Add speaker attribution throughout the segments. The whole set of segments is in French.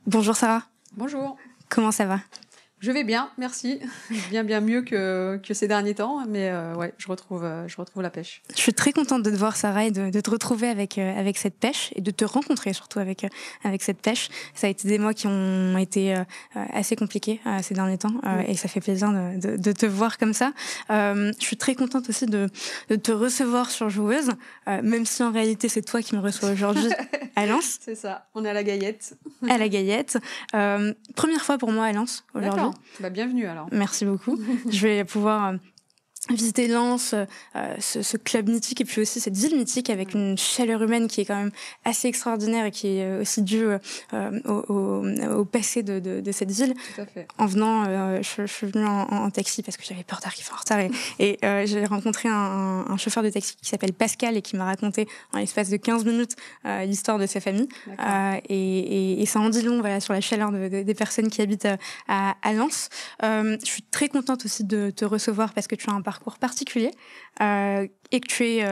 Speaker 1: Bonjour Sarah,
Speaker 2: Bonjour,
Speaker 1: comment ça va?
Speaker 2: je vais bien, merci. Bien mieux que ces derniers temps, mais ouais, je retrouve la pêche.
Speaker 1: Je suis très contente de te voir Sarah et de te retrouver avec cette pêche et de te rencontrer surtout avec cette pêche. Ça a été des mois qui ont été assez compliqués ces derniers temps et ça fait plaisir de te voir comme ça. Je suis très contente aussi de te recevoir sur Joueuse, même si en réalité c'est toi qui me reçois aujourd'hui à Lens.
Speaker 2: C'est ça, on est à la Gaillette.
Speaker 1: À la Gaillette. Première fois pour moi à Lens aujourd'hui.
Speaker 2: D'accord, bah, bienvenue alors.
Speaker 1: Merci beaucoup. Je vais pouvoir visiter Lens, ce club mythique et puis aussi cette ville mythique avec une chaleur humaine qui est quand même assez extraordinaire et qui est aussi due au passé de cette ville.
Speaker 2: Tout à fait.
Speaker 1: En venant, je suis venue en taxi parce que j'avais peur d'arriver en retard et j'ai rencontré un chauffeur de taxi qui s'appelle Pascal et qui m'a raconté en l'espace de 15 minutes l'histoire de sa famille. Et ça en dit long voilà, sur la chaleur des personnes qui habitent à Lens. Je suis très contente aussi de te recevoir parce que tu as un parcours particulier et que tu es,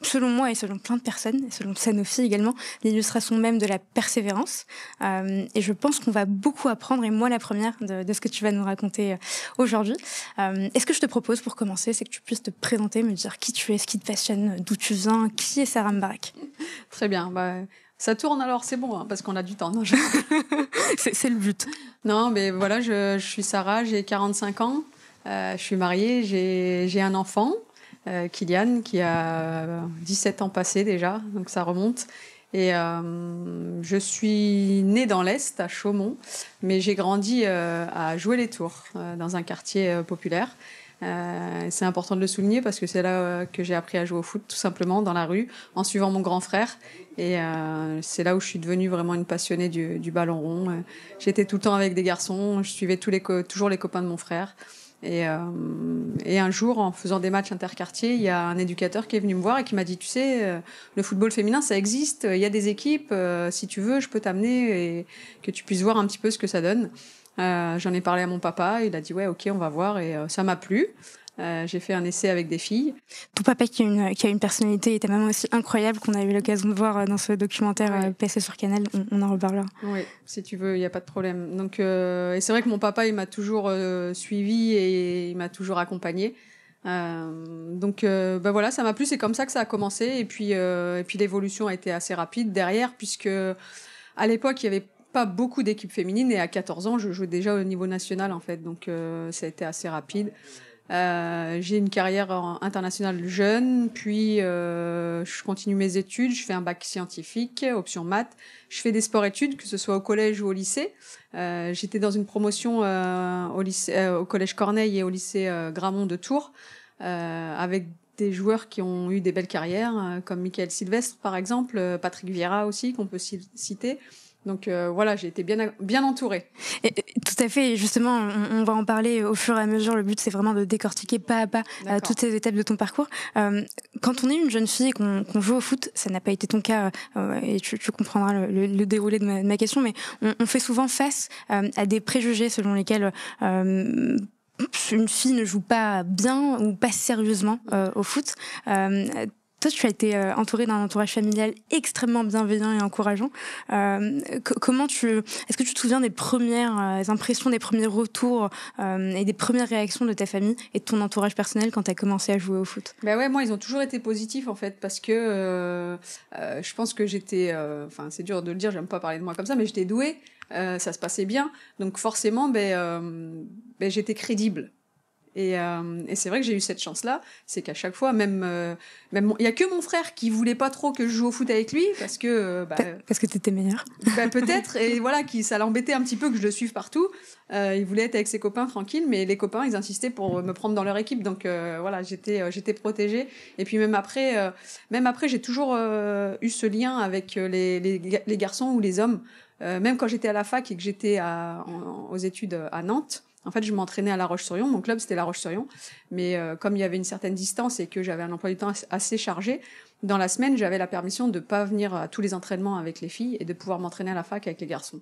Speaker 1: selon moi et selon plein de personnes, et selon Sanofi également, l'illustration même de la persévérance. Et je pense qu'on va beaucoup apprendre, et moi la première, de ce que tu vas nous raconter aujourd'hui. Et ce que je te propose pour commencer, c'est que tu puisses te présenter, me dire qui tu es, ce qui te passionne, d'où tu viens, qui est Sarah Mbarak.
Speaker 2: Très bien, bah, ça tourne alors, c'est bon, hein, parce qu'on a du temps. Non,
Speaker 1: c'est le but.
Speaker 2: Non, mais voilà, je suis Sarah, j'ai 45 ans. Je suis mariée, j'ai un enfant, Kylian, qui a 17 ans passés déjà, donc ça remonte. Et je suis née dans l'Est, à Chaumont, mais j'ai grandi à Joué-les-Tours, dans un quartier populaire. C'est important de le souligner parce que c'est là que j'ai appris à jouer au foot, tout simplement, dans la rue, en suivant mon grand frère. Et c'est là où je suis devenue vraiment une passionnée du ballon rond. J'étais tout le temps avec des garçons, je suivais toujours les copains de mon frère. Et un jour, en faisant des matchs interquartiers, il y a un éducateur qui est venu me voir et qui m'a dit, tu sais, le football féminin, ça existe, il y a des équipes, si tu veux, je peux t'amener et que tu puisses voir un petit peu ce que ça donne. J'en ai parlé à mon papa, il a dit, ouais, ok, on va voir, et ça m'a plu. J'ai fait un essai avec des filles.
Speaker 1: Ton papa qui a une personnalité et ta maman aussi incroyable qu'on a eu l'occasion de voir dans ce documentaire passé sur Canal, on en reparlera.
Speaker 2: Oui, si tu veux, il n'y a pas de problème. Donc, et c'est vrai que mon papa, il m'a toujours suivi et il m'a toujours accompagné. Donc, bah voilà, ça m'a plu, c'est comme ça que ça a commencé. Et puis l'évolution a été assez rapide derrière, puisque à l'époque, il n'y avait pas beaucoup d'équipes féminines et à 14 ans, je jouais déjà au niveau national en fait. Donc, ça a été assez rapide. J'ai une carrière internationale jeune, puis je continue mes études, je fais un bac scientifique, option maths, je fais des sports-études, que ce soit au collège ou au lycée. J'étais dans une promotion au collège Corneille et au lycée Gramont de Tours, avec des joueurs qui ont eu des belles carrières, comme Michael Sylvestre par exemple, Patrick Vieira aussi, qu'on peut citer. Donc voilà, j'ai été bien entourée.
Speaker 1: Tout à fait, et justement, on va en parler au fur et à mesure. Le but, c'est vraiment de décortiquer pas à pas toutes ces étapes de ton parcours. Quand on est une jeune fille et qu'on joue au foot, ça n'a pas été ton cas, et tu comprendras le déroulé de ma question, mais on fait souvent face à des préjugés selon lesquels une fille ne joue pas bien ou pas sérieusement au foot. Toi, tu as été entourée d'un entourage familial extrêmement bienveillant et encourageant. Est-ce que tu te souviens des premières impressions, des premiers retours et des premières réactions de ta famille et de ton entourage personnel quand tu as commencé à jouer au foot?
Speaker 2: Ben ouais, moi, ils ont toujours été positifs, en fait, parce que je pense que j'étais... Enfin, c'est dur de le dire, j'aime pas parler de moi comme ça, mais j'étais douée, ça se passait bien. Donc forcément, j'étais crédible. Et c'est vrai que j'ai eu cette chance-là, c'est qu'à chaque fois, même il y a que mon frère qui voulait pas trop que je joue au foot avec lui parce que
Speaker 1: parce que t'étais meilleure.
Speaker 2: Peut-être, et voilà, ça l'embêtait un petit peu que je le suive partout. Il voulait être avec ses copains tranquille, mais les copains ils insistaient pour me prendre dans leur équipe, donc voilà, j'étais protégée. Et puis même après j'ai toujours eu ce lien avec les garçons ou les hommes, même quand j'étais à la fac et que j'étais aux études à Nantes. En fait, je m'entraînais à La Roche-sur-Yon. Mon club, c'était La Roche-sur-Yon. Mais comme il y avait une certaine distance et que j'avais un emploi du temps assez chargé, dans la semaine, j'avais la permission de pas venir à tous les entraînements avec les filles et de pouvoir m'entraîner à la fac avec les garçons.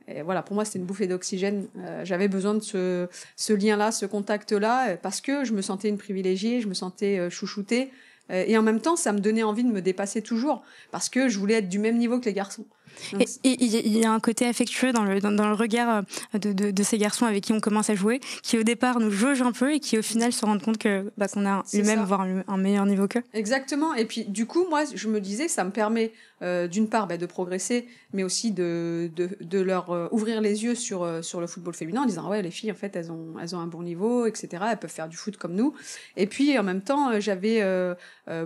Speaker 2: Et voilà, pour moi, c'était une bouffée d'oxygène. J'avais besoin de ce lien-là, ce contact-là, parce que je me sentais une privilégiée, je me sentais chouchoutée. Et en même temps, ça me donnait envie de me dépasser toujours, parce que je voulais être du même niveau que les garçons. Donc,
Speaker 1: et il y a un côté affectueux dans le regard de ces garçons avec qui on commence à jouer, qui au départ nous jauge un peu et qui au final se rendent compte qu'on a le même, voire un meilleur niveau qu'eux.
Speaker 2: Exactement. Et puis du coup, moi, je me disais, ça me permet d'une part de progresser, mais aussi de leur ouvrir les yeux sur le football féminin en disant ouais, les filles en fait elles ont un bon niveau, etc. Elles peuvent faire du foot comme nous. Et puis en même temps, j'avais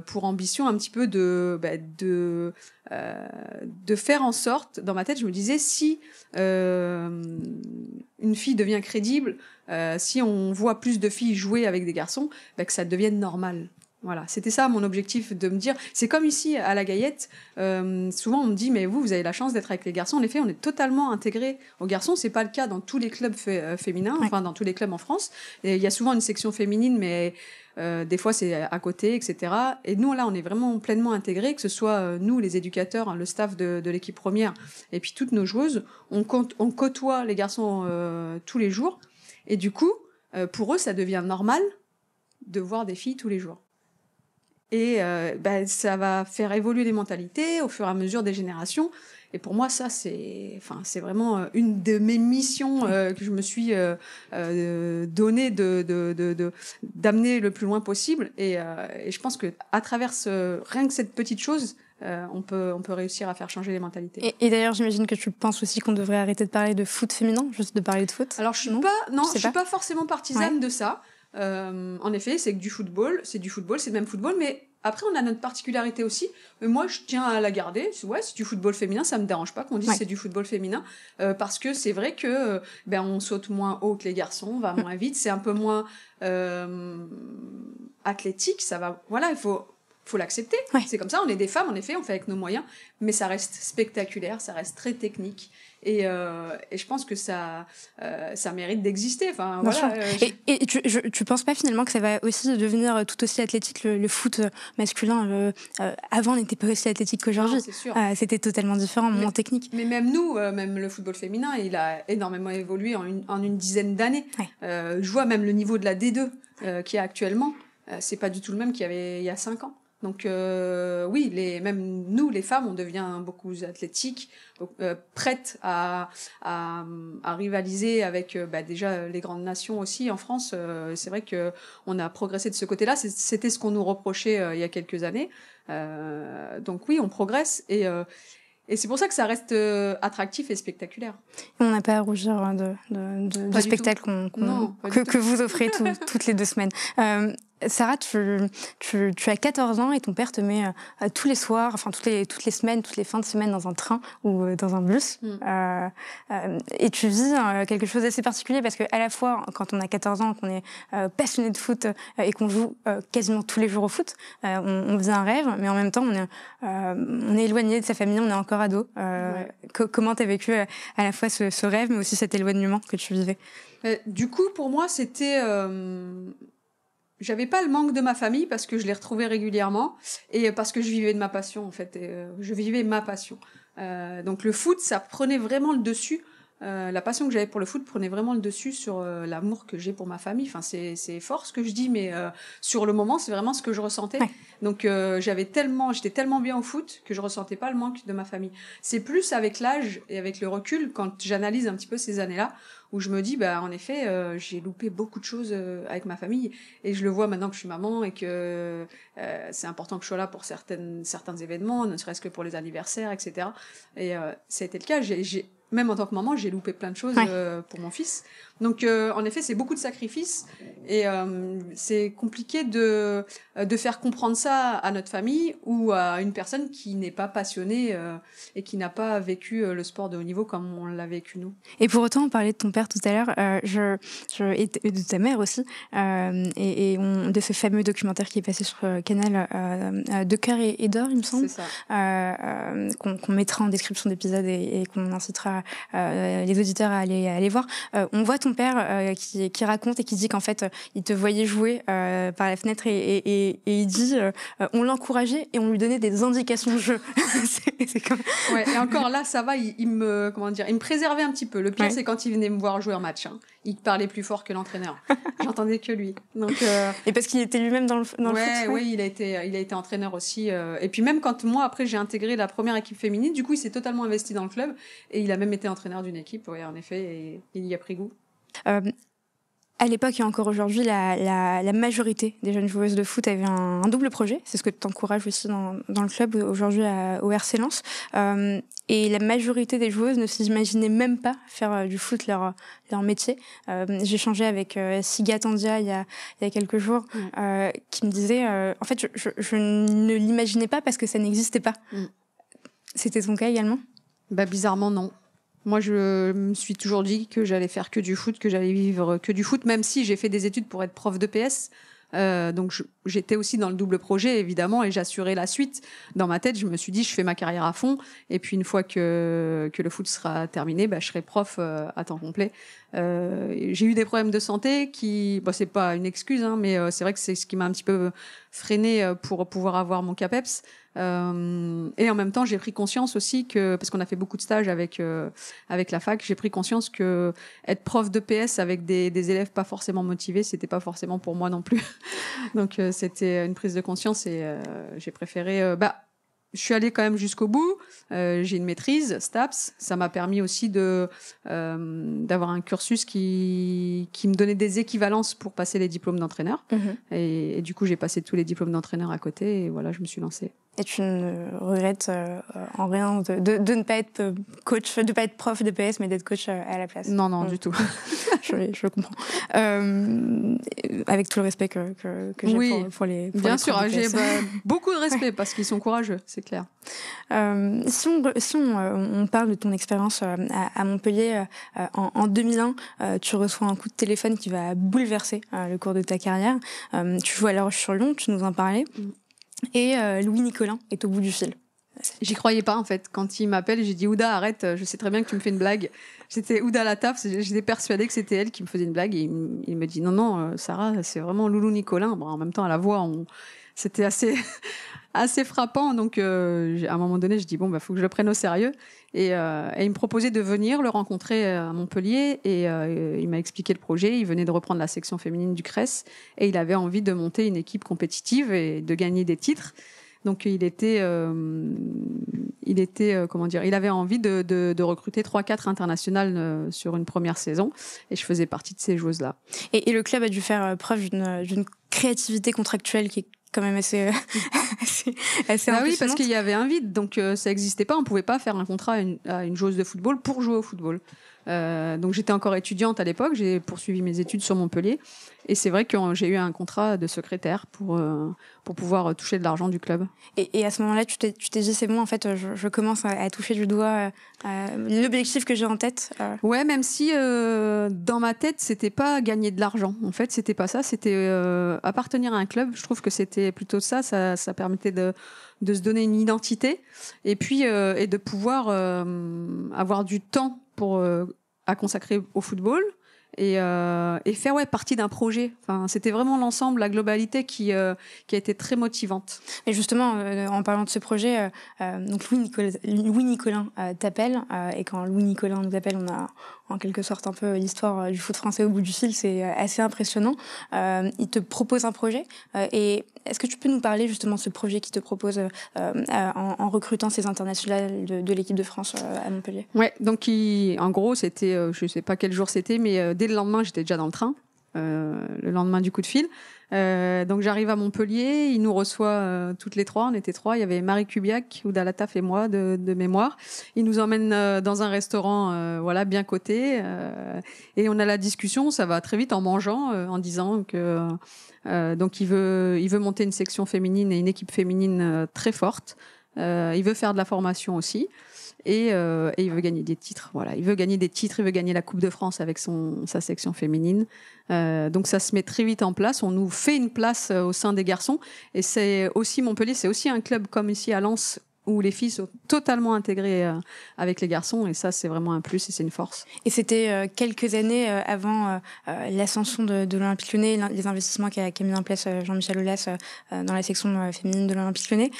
Speaker 2: pour ambition un petit peu de faire en sorte, dans ma tête, je me disais si une fille devient crédible, si on voit plus de filles jouer avec des garçons, que ça devienne normal. Voilà, c'était ça mon objectif, de me dire, c'est comme ici à la Gaillette, souvent on me dit mais vous avez la chance d'être avec les garçons. En effet, on est totalement intégrés aux garçons, c'est pas le cas dans tous les clubs féminins, enfin dans tous les clubs en France. Et il y a souvent une section féminine, mais des fois c'est à côté, etc. Et nous là, on est vraiment pleinement intégrés, que ce soit nous les éducateurs, hein, le staff de l'équipe première, et puis toutes nos joueuses, on côtoie les garçons tous les jours, et du coup, pour eux, ça devient normal de voir des filles tous les jours. Et ça va faire évoluer les mentalités au fur et à mesure des générations. Et pour moi, ça, c'est vraiment une de mes missions que je me suis donnée d'amener le plus loin possible. Et je pense que à travers rien que cette petite chose, on peut réussir à faire changer les mentalités.
Speaker 1: Et d'ailleurs, j'imagine que tu penses aussi qu'on devrait arrêter de parler de foot féminin, juste de parler de foot.
Speaker 2: Alors, je suis pas forcément partisane de ça. En effet, c'est que du football, c'est le même football, mais après on a notre particularité aussi. Moi, je tiens à la garder. C'est du football féminin, ça me dérange pas qu'on dise c'est du football féminin, parce que c'est vrai que on saute moins haut que les garçons, on va moins vite, c'est un peu moins athlétique, ça va. Voilà, il faut l'accepter. C'est comme ça, on est des femmes, en effet, on fait avec nos moyens, mais ça reste spectaculaire, ça reste très technique. Et je pense que ça mérite d'exister. Enfin, voilà,
Speaker 1: et tu penses pas finalement que ça va aussi devenir tout aussi athlétique, le foot masculin avant n'était pas aussi athlétique qu'aujourd'hui.
Speaker 2: C'est sûr.
Speaker 1: C'était totalement différent, moins technique.
Speaker 2: Mais même nous, même le football féminin, il a énormément évolué en une dizaine d'années. Je vois même le niveau de la D2 qu'il y a actuellement, c'est pas du tout le même qu'il y avait il y a 5 ans. Donc oui, même nous, les femmes, on devient beaucoup athlétiques, prêtes à rivaliser avec déjà les grandes nations aussi en France. C'est vrai que on a progressé de ce côté-là. C'était ce qu'on nous reprochait il y a quelques années. Donc oui, on progresse et c'est pour ça que ça reste attractif et spectaculaire.
Speaker 1: On n'a pas à rougir du spectacle que vous offrez toutes les 2 semaines. Sarah, tu as 14 ans et ton père te met tous les soirs, enfin toutes les semaines, toutes les fins de semaine dans un train ou dans un bus. Et tu vis quelque chose d'assez particulier parce qu'à la fois, quand on a 14 ans, qu'on est passionné de foot et qu'on joue quasiment tous les jours au foot, on vit un rêve, mais en même temps, on est éloigné de sa famille, on est encore ado. Comment tu as vécu à la fois ce rêve, mais aussi cet éloignement que tu vivais?
Speaker 2: Du coup, pour moi, c'était... J'avais pas le manque de ma famille parce que je les retrouvais régulièrement et parce que je vivais de ma passion en fait. Je vivais ma passion. Donc le foot, ça prenait vraiment le dessus. La passion que j'avais pour le foot prenait vraiment le dessus sur l'amour que j'ai pour ma famille. Enfin, c'est fort ce que je dis, mais sur le moment, c'est vraiment ce que je ressentais. Donc j'étais tellement bien au foot que je ressentais pas le manque de ma famille. C'est plus avec l'âge et avec le recul, quand j'analyse un petit peu ces années-là, où je me dis, en effet, j'ai loupé beaucoup de choses avec ma famille. Et je le vois maintenant que je suis maman et que c'est important que je sois là pour certains événements, ne serait-ce que pour les anniversaires, etc. Et ça a été le cas. Même en tant que maman, j'ai loupé plein de choses pour mon fils. Donc, en effet, c'est beaucoup de sacrifices. Et c'est compliqué de faire comprendre ça à notre famille ou à une personne qui n'est pas passionnée et qui n'a pas vécu le sport de haut niveau comme on l'a vécu nous.
Speaker 1: Et pour autant, on parlait de ton père tout à l'heure, et de ta mère aussi, et de ce fameux documentaire qui est passé sur Canal, De cœur et d'or, il me semble.
Speaker 2: C'est ça.
Speaker 1: Qu'on mettra en description d'épisode et qu'on incitera les auditeurs à aller voir. On voit ton père qui raconte et qui dit qu'en fait il te voyait jouer par la fenêtre et il dit on l'encourageait et on lui donnait des indications de jeu. c'est comme...
Speaker 2: Ouais, et encore là ça va, il me préservait un petit peu. Le pire c'est quand il venait me voir vouloir jouer un match. Hein. Il parlait plus fort que l'entraîneur. J'entendais que lui. Donc,
Speaker 1: et parce qu'il était lui-même dans le foot.
Speaker 2: Oui, il a été entraîneur aussi. Et puis même quand moi, après, j'ai intégré la première équipe féminine, du coup, il s'est totalement investi dans le club. Et il a même été entraîneur d'une équipe, oui, en effet, et il y a pris goût.
Speaker 1: À l'époque et encore aujourd'hui, la majorité des jeunes joueuses de foot avaient un double projet. C'est ce que tu encourages aussi dans le club aujourd'hui au RC Lens. Et la majorité des joueuses ne s'imaginaient même pas faire du foot leur métier. J'ai échangé avec Siga Tandia il y a quelques jours, qui me disait en fait, je ne l'imaginais pas parce que ça n'existait pas. C'était ton cas également?
Speaker 2: Bizarrement, non. Moi, je me suis toujours dit que j'allais faire que du foot, que j'allais vivre que du foot, même si j'ai fait des études pour être prof de PS. Donc, j'étais aussi dans le double projet, évidemment, et j'assurais la suite. Dans ma tête, je me suis dit, je fais ma carrière à fond. Et puis, une fois que le foot sera terminé, je serai prof à temps complet. J'ai eu des problèmes de santé qui, c'est pas une excuse, hein, mais c'est vrai que c'est ce qui m'a un petit peu freiné pour pouvoir avoir mon CAPEPS. Et en même temps, j'ai pris conscience aussi que, parce qu'on a fait beaucoup de stages avec la fac, j'ai pris conscience que être prof de PS avec des élèves pas forcément motivés, c'était pas forcément pour moi non plus. Donc c'était une prise de conscience et j'ai préféré. Je suis allée quand même jusqu'au bout. J'ai une maîtrise STAPS. Ça m'a permis aussi d'avoir un cursus qui me donnait des équivalences pour passer les diplômes d'entraîneur. Et du coup, j'ai passé tous les diplômes d'entraîneur à côté et voilà, je me suis lancée.
Speaker 1: Et tu ne regrettes en rien de ne pas être coach, de ne pas être prof de PS, mais d'être coach à la place?
Speaker 2: Non, du tout.
Speaker 1: je comprends. Avec tout le respect que j'ai pour les
Speaker 2: bien
Speaker 1: les
Speaker 2: sûr, j'ai beaucoup de respect parce qu'ils sont courageux, c'est clair.
Speaker 1: Si on parle de ton expérience à Montpellier, en 2001, tu reçois un coup de téléphone qui va bouleverser le cours de ta carrière. Tu joues à La Roche-sur-Yon, tu nous en parlais. Et Louis Nicolin est au bout du fil.
Speaker 2: J'y croyais pas en fait. Quand il m'appelle, j'ai dit Ouda, arrête, je sais très bien que tu me fais une blague. J'étais Ouda la taf, j'étais persuadée que c'était elle qui me faisait une blague. Et il me dit non, Sarah, c'est vraiment Loulou Nicolin. En même temps, à la voix, c'était assez frappant. Donc, à un moment donné, je dis faut que je le prenne au sérieux. Et il me proposait de venir le rencontrer à Montpellier. Et il m'a expliqué le projet. Il venait de reprendre la section féminine du CRES. Et il avait envie de monter une équipe compétitive et de gagner des titres. Donc, il avait envie de recruter 3-4 internationales sur une première saison. Et je faisais partie de ces joueuses-là.
Speaker 1: Et le club a dû faire preuve d'une créativité contractuelle qui est quand même assez impressionnante.
Speaker 2: Oui, parce qu'il y avait un vide, donc ça n'existait pas. On ne pouvait pas faire un contrat à une joueuse de football pour jouer au football. Donc j'étais encore étudiante à l'époque, j'ai poursuivi mes études sur Montpellier. Et c'est vrai que j'ai eu un contrat de secrétaire pour pouvoir toucher de l'argent du club.
Speaker 1: Et à ce moment-là, tu t'es dit, c'est bon, en fait, je commence à toucher du doigt l'objectif que j'ai en tête.
Speaker 2: Ouais, même si dans ma tête, c'était pas gagner de l'argent. En fait, c'était pas ça. C'était appartenir à un club. Je trouve que c'était plutôt ça. Ça permettait de se donner une identité et puis et de pouvoir avoir du temps à consacrer au football. Et faire partie d'un projet. Enfin, c'était vraiment l'ensemble, la globalité qui a été très motivante.
Speaker 1: Et justement, en parlant de ce projet, donc Louis Nicolin t'appelle, et quand Louis Nicolin nous appelle, on a en quelque sorte un peu l'histoire du foot français au bout du fil, c'est assez impressionnant. Il te propose un projet, et est-ce que tu peux nous parler justement de ce projet qu'il te propose en recrutant ces internationales de l'équipe de France à Montpellier?
Speaker 2: Ouais, donc en gros, c'était, je sais pas quel jour c'était, mais dès le lendemain, j'étais déjà dans le train, le lendemain du coup de fil. Donc j'arrive à Montpellier, il nous reçoit toutes les trois, on était trois, il y avait Marie Kubiak, Ouda Lataf et moi de mémoire. Il nous emmène dans un restaurant bien coté, et on a la discussion, ça va très vite en mangeant, en disant que donc il veut monter une section féminine et une équipe féminine très forte. Il veut faire de la formation aussi. Et il veut gagner des titres. Voilà, il veut gagner des titres, il veut gagner la Coupe de France avec sa section féminine. Donc ça se met très vite en place. On nous fait une place au sein des garçons. Et c'est aussi Montpellier, c'est aussi un club comme ici à Lens où les filles sont totalement intégrées avec les garçons. Et ça, c'est vraiment un plus et c'est une force.
Speaker 1: Et c'était quelques années avant l'ascension de l'Olympique Lyonnais, les investissements qu'a mis en place Jean-Michel Aulas dans la section féminine de l'Olympique Lyonnais.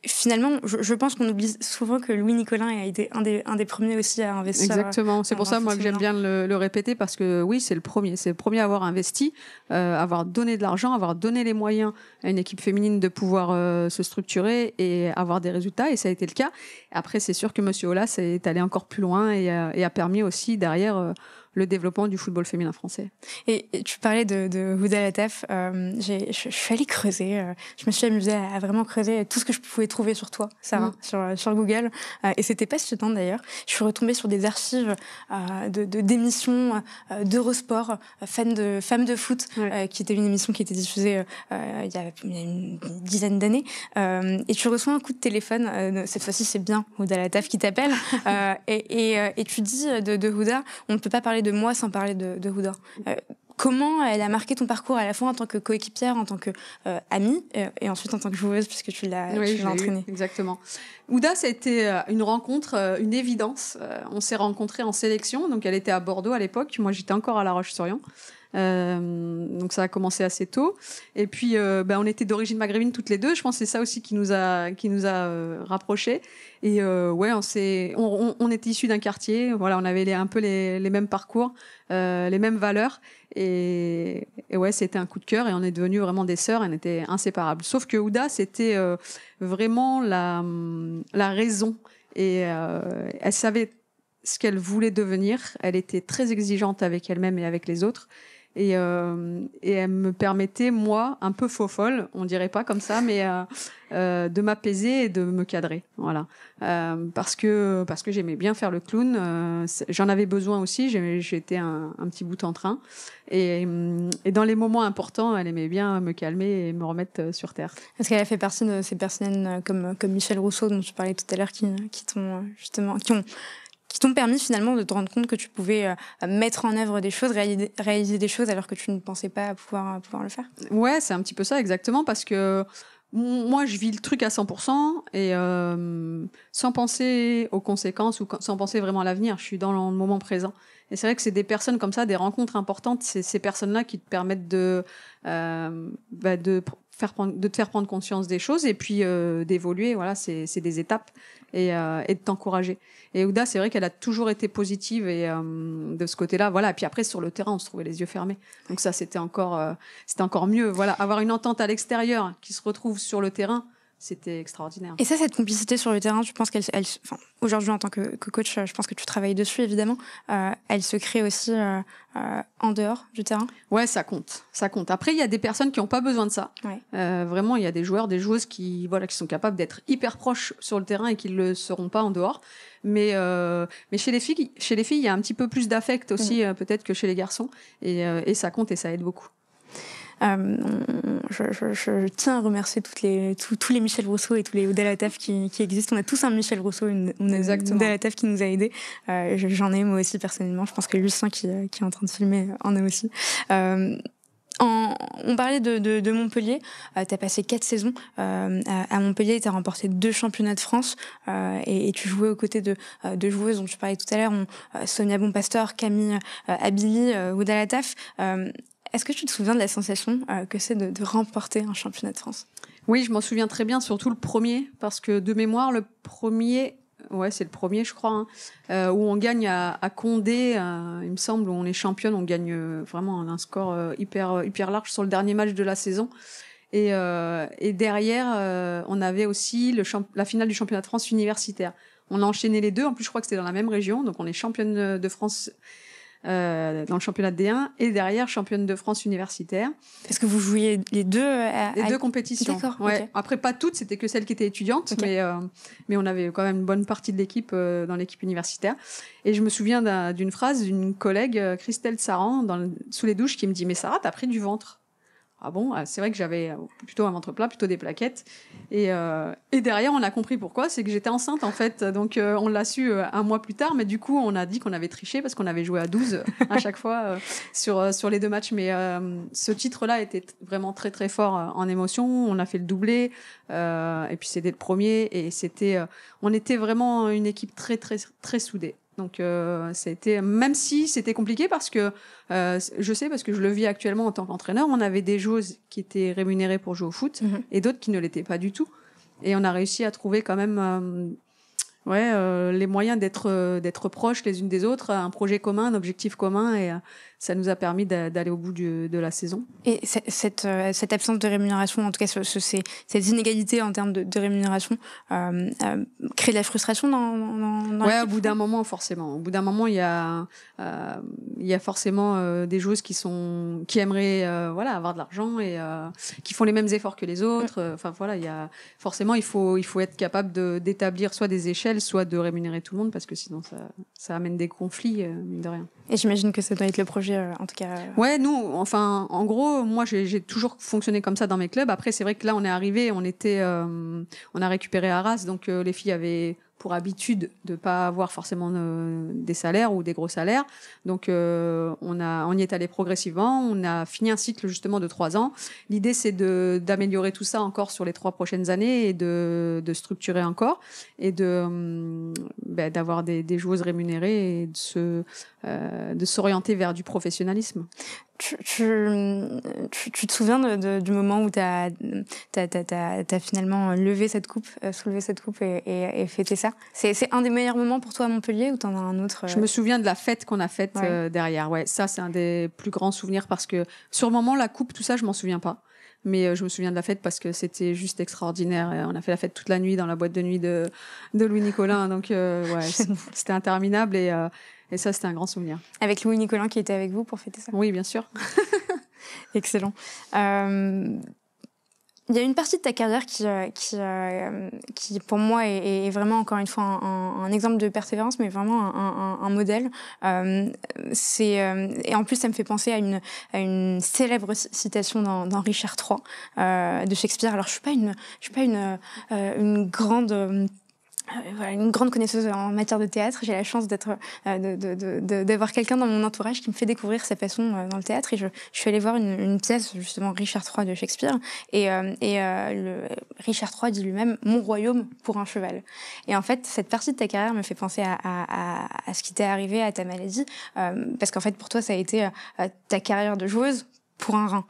Speaker 1: finalement, je pense qu'on oublie souvent que Louis Nicolin a été un des premiers aussi à investir.
Speaker 2: Exactement. C'est pour ça, moi, que j'aime bien le répéter, parce que oui, c'est le premier. C'est le premier à avoir investi, avoir donné de l'argent, avoir donné les moyens à une équipe féminine de pouvoir se structurer et avoir des résultats. Et ça a été le cas. Après, c'est sûr que Monsieur Aulas est allé encore plus loin et a permis aussi derrière le développement du football féminin français.
Speaker 1: Et tu parlais de Houda Lataf. Je suis allée creuser. Je me suis amusée à vraiment creuser tout ce que je pouvais trouver sur toi, Sarah, sur Google. Et c'était passionnant d'ailleurs. Je suis retombée sur des archives d'émissions d'Eurosport, femmes de foot, qui était une émission qui était diffusée il y a une dizaine d'années. Et tu reçois un coup de téléphone. Cette fois-ci, c'est bien Houda Lataf qui t'appelle. Et tu dis de Houda, on ne peut pas parler de moi sans parler de Houda. Comment elle a marqué ton parcours à la fois en tant que coéquipière, en tant que amie, et ensuite en tant que joueuse, puisque tu l'as entraînée.
Speaker 2: Exactement. Houda, ça a été une rencontre, une évidence. On s'est rencontrés en sélection, donc elle était à Bordeaux à l'époque. Moi, j'étais encore à La Roche-sur-Yon. Donc ça a commencé assez tôt. Et puis on était d'origine maghrébine toutes les deux. Je pense que c'est ça aussi qui nous a rapprochés. Et on était issus d'un quartier. Voilà, on avait un peu les mêmes parcours, les mêmes valeurs. Et ouais, c'était un coup de cœur. Et on est devenus vraiment des sœurs. On était inséparables. Sauf que Houda, c'était vraiment la raison. Et elle savait ce qu'elle voulait devenir. Elle était très exigeante avec elle-même et avec les autres. Et elle me permettait, moi, un peu faux-folle, on dirait pas comme ça, mais de m'apaiser et de me cadrer, voilà. Parce que j'aimais bien faire le clown, j'en avais besoin aussi, j'étais un petit bout en train, et dans les moments importants, elle aimait bien me calmer et me remettre sur terre.
Speaker 1: Est-ce qu'elle a fait partie de ces personnes comme Michel Rousseau dont tu parlais tout à l'heure, qui t'ont permis finalement de te rendre compte que tu pouvais mettre en œuvre des choses, réaliser des choses alors que tu ne pensais pas pouvoir le faire?
Speaker 2: Ouais, c'est un petit peu ça, exactement, parce que moi, je vis le truc à 100% et sans penser aux conséquences ou sans penser vraiment à l'avenir. Je suis dans le moment présent. Et c'est vrai que c'est des personnes comme ça, des rencontres importantes, c'est ces personnes-là qui te permettent de te faire prendre conscience des choses et puis d'évoluer. Voilà, c'est des étapes et de t'encourager. Et Houda, c'est vrai qu'elle a toujours été positive et de ce côté-là, voilà. Et puis après, sur le terrain, on se trouvait les yeux fermés. Donc ça, c'était encore mieux. Voilà, avoir une entente à l'extérieur qui se retrouve sur le terrain, c'était extraordinaire.
Speaker 1: Et ça, cette complicité sur le terrain, tu penses aujourd'hui en tant que coach, je pense que tu travailles dessus évidemment. Elle se crée aussi en dehors du terrain.
Speaker 2: Ouais, ça compte. Après, il y a des personnes qui n'ont pas besoin de ça. Ouais. Vraiment, il y a des joueurs, des joueuses qui sont capables d'être hyper proches sur le terrain et qui le seront pas en dehors. Mais chez les filles, il y a un petit peu plus d'affect aussi, peut-être que chez les garçons. Et ça compte et ça aide beaucoup.
Speaker 1: Je tiens à remercier tous les Michel Rousseau et tous les Houda Lataf qui existent. On a tous un Michel Rousseau, une Houda Lataf qui nous a aidés. J'en ai moi aussi personnellement. Je pense que Lucien qui est en train de filmer en a aussi. On parlait de Montpellier. T'as passé 4 saisons à Montpellier. T'as remporté 2 championnats de France et tu jouais aux côtés de joueuses dont tu parlais tout à l'heure, Sonia Bonpastor, Camille Abili, Houda Lataf. Est-ce que tu te souviens de la sensation que c'est de remporter un championnat de France?
Speaker 2: Oui, je m'en souviens très bien, surtout le premier, parce que de mémoire, le premier, c'est le premier, je crois, où on gagne à Condé, il me semble, où on est championne, on gagne vraiment un score hyper large sur le dernier match de la saison. Et derrière, on avait aussi la finale du championnat de France universitaire. On a enchaîné les deux, en plus je crois que c'était dans la même région, donc on est championne de France dans le championnat de D1 et derrière championne de France universitaire.
Speaker 1: Est-ce que vous jouiez les deux
Speaker 2: deux compétitions?
Speaker 1: D'accord.
Speaker 2: Ouais.
Speaker 1: Okay.
Speaker 2: Après pas toutes, c'était que celles qui étaient étudiantes, okay. Mais on avait quand même une bonne partie de l'équipe dans l'équipe universitaire. Et je me souviens d'une phrase d'une collègue, Christelle Saran, sous les douches, qui me dit: mais Sarah, t'as pris du ventre. Ah bon, c'est vrai que j'avais plutôt un ventre plat, plutôt des plaquettes. Et derrière, on a compris pourquoi. C'est que j'étais enceinte, en fait. Donc, on l'a su un mois plus tard. Mais du coup, on a dit qu'on avait triché parce qu'on avait joué à 12 à chaque fois sur les 2 matchs. Mais ce titre-là était vraiment très, très fort en émotion. On a fait le doublé. Et puis, c'était le premier. Et on était vraiment une équipe très, très, très soudée. Donc ça a été, même si c'était compliqué parce que je sais, parce que je le vis actuellement en tant qu'entraîneur, on avait des joueuses qui étaient rémunérées pour jouer au foot et d'autres qui ne l'étaient pas du tout. Et on a réussi à trouver quand même les moyens d'être proches les unes des autres, un projet commun, un objectif commun, et ça nous a permis d'aller au bout de la saison.
Speaker 1: Et cette absence de rémunération, en tout cas cette inégalité en termes de rémunération, crée de la frustration dans
Speaker 2: Ouais, au bout d'un moment, forcément. Au bout d'un moment, il y a forcément des joueuses qui aimeraient avoir de l'argent et qui font les mêmes efforts que les autres. Enfin voilà, il faut être capable d'établir soit des échelles, soit de rémunérer tout le monde, parce que sinon ça amène des conflits, mine de rien.
Speaker 1: Et j'imagine que ça doit être le projet, en tout cas.
Speaker 2: Ouais, nous, enfin, en gros, moi, j'ai toujours fonctionné comme ça dans mes clubs. Après, c'est vrai que là, on est arrivé, on a récupéré Arras, donc les filles avaient pour habitude de pas avoir forcément des salaires ou des gros salaires. Donc, on y est allé progressivement. On a fini un cycle justement de 3 ans. L'idée, c'est d'améliorer tout ça encore sur les 3 prochaines années et de structurer encore et d'avoir des joueuses rémunérées et de s'orienter vers du professionnalisme.
Speaker 1: Tu te souviens du moment où t'as finalement soulevé cette coupe et fêté ça? C'est un des meilleurs moments pour toi à Montpellier, ou t'en as un autre?
Speaker 2: Je me souviens de la fête qu'on a faite derrière. Ouais, ça c'est un des plus grands souvenirs, parce que sur le moment, la coupe, tout ça, je m'en souviens pas. Mais je me souviens de la fête parce que c'était juste extraordinaire. Et on a fait la fête toute la nuit dans la boîte de nuit de Louis Nicolin. Donc c'était interminable et ça, c'était un grand souvenir.
Speaker 1: Avec Louis Nicolin qui était avec vous pour fêter ça?
Speaker 2: Oui, bien sûr.
Speaker 1: Excellent. Il y a une partie de ta carrière qui pour moi, est vraiment, encore une fois, un exemple de persévérance, mais vraiment un modèle. Et en plus, ça me fait penser à une célèbre citation dans Richard III de Shakespeare. Alors, je suis pas une grande... une grande connaisseuse en matière de théâtre. J'ai la chance d'avoir quelqu'un dans mon entourage qui me fait découvrir sa passion dans le théâtre, et je suis allée voir une pièce, justement, Richard III de Shakespeare, et Richard III dit lui-même: mon royaume pour un cheval. Et en fait, cette partie de ta carrière me fait penser à ce qui t'est arrivé, à ta maladie, parce qu'en fait, pour toi, ça a été ta carrière de joueuse pour un rein.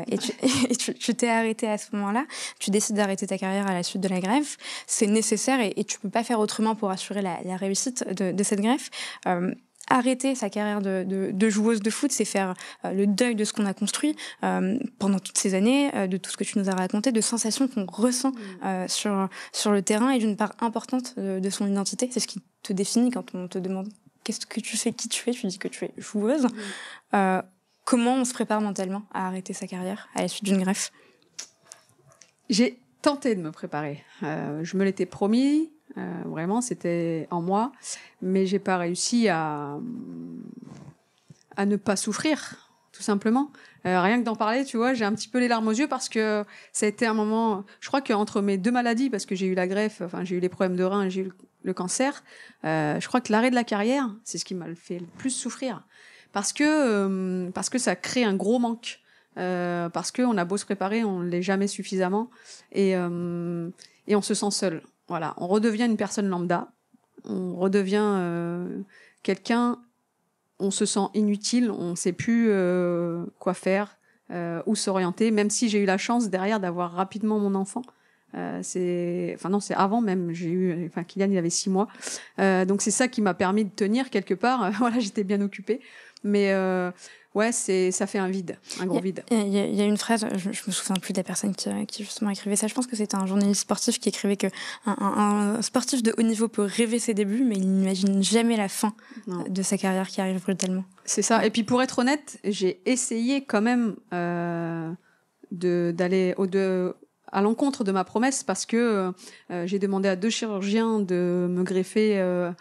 Speaker 1: Et tu t'es arrêtée à ce moment-là. Tu décides d'arrêter ta carrière à la suite de la greffe. C'est nécessaire, et tu peux pas faire autrement pour assurer la réussite de cette greffe. Arrêter sa carrière de joueuse de foot, c'est faire le deuil de ce qu'on a construit pendant toutes ces années, de tout ce que tu nous as raconté, de sensations qu'on ressent sur le terrain, et d'une part importante de son identité. C'est ce qui te définit quand on te demande qu'est-ce que tu fais, qui tu es. Tu dis que tu es joueuse. Comment on se prépare mentalement à arrêter sa carrière à la suite d'une greffe?
Speaker 2: J'ai tenté de me préparer. Je me l'étais promis, vraiment, c'était en moi, mais j'ai pas réussi à ne pas souffrir, tout simplement. Rien que d'en parler, tu vois, j'ai un petit peu les larmes aux yeux, parce que ça a été un moment... Je crois qu'entre mes 2 maladies, parce que j'ai eu la greffe, enfin j'ai eu les problèmes de rein et j'ai eu le cancer, je crois que l'arrêt de la carrière, c'est ce qui m'a fait le plus souffrir. Parce que ça crée un gros manque. Parce qu'on a beau se préparer, on ne l'est jamais suffisamment. Et on se sent seul. Voilà. On redevient une personne lambda. On redevient quelqu'un... On se sent inutile. On ne sait plus quoi faire, où s'orienter. Même si j'ai eu la chance derrière d'avoir rapidement mon enfant. C'est avant même. Kylian, il avait 6 mois. Donc c'est ça qui m'a permis de tenir quelque part. Voilà, j'étais bien occupée. Mais ça fait un vide, un gros vide.
Speaker 1: Il y a une phrase, je me souviens plus de la personne qui justement écrivait ça. Je pense que c'était un journaliste sportif qui écrivait que un sportif de haut niveau peut rêver ses débuts, mais il n'imagine jamais la fin de sa carrière qui arrive brutalement.
Speaker 2: C'est ça. Et puis, pour être honnête, j'ai essayé quand même d'aller à l'encontre de ma promesse, parce que j'ai demandé à 2 chirurgiens de me greffer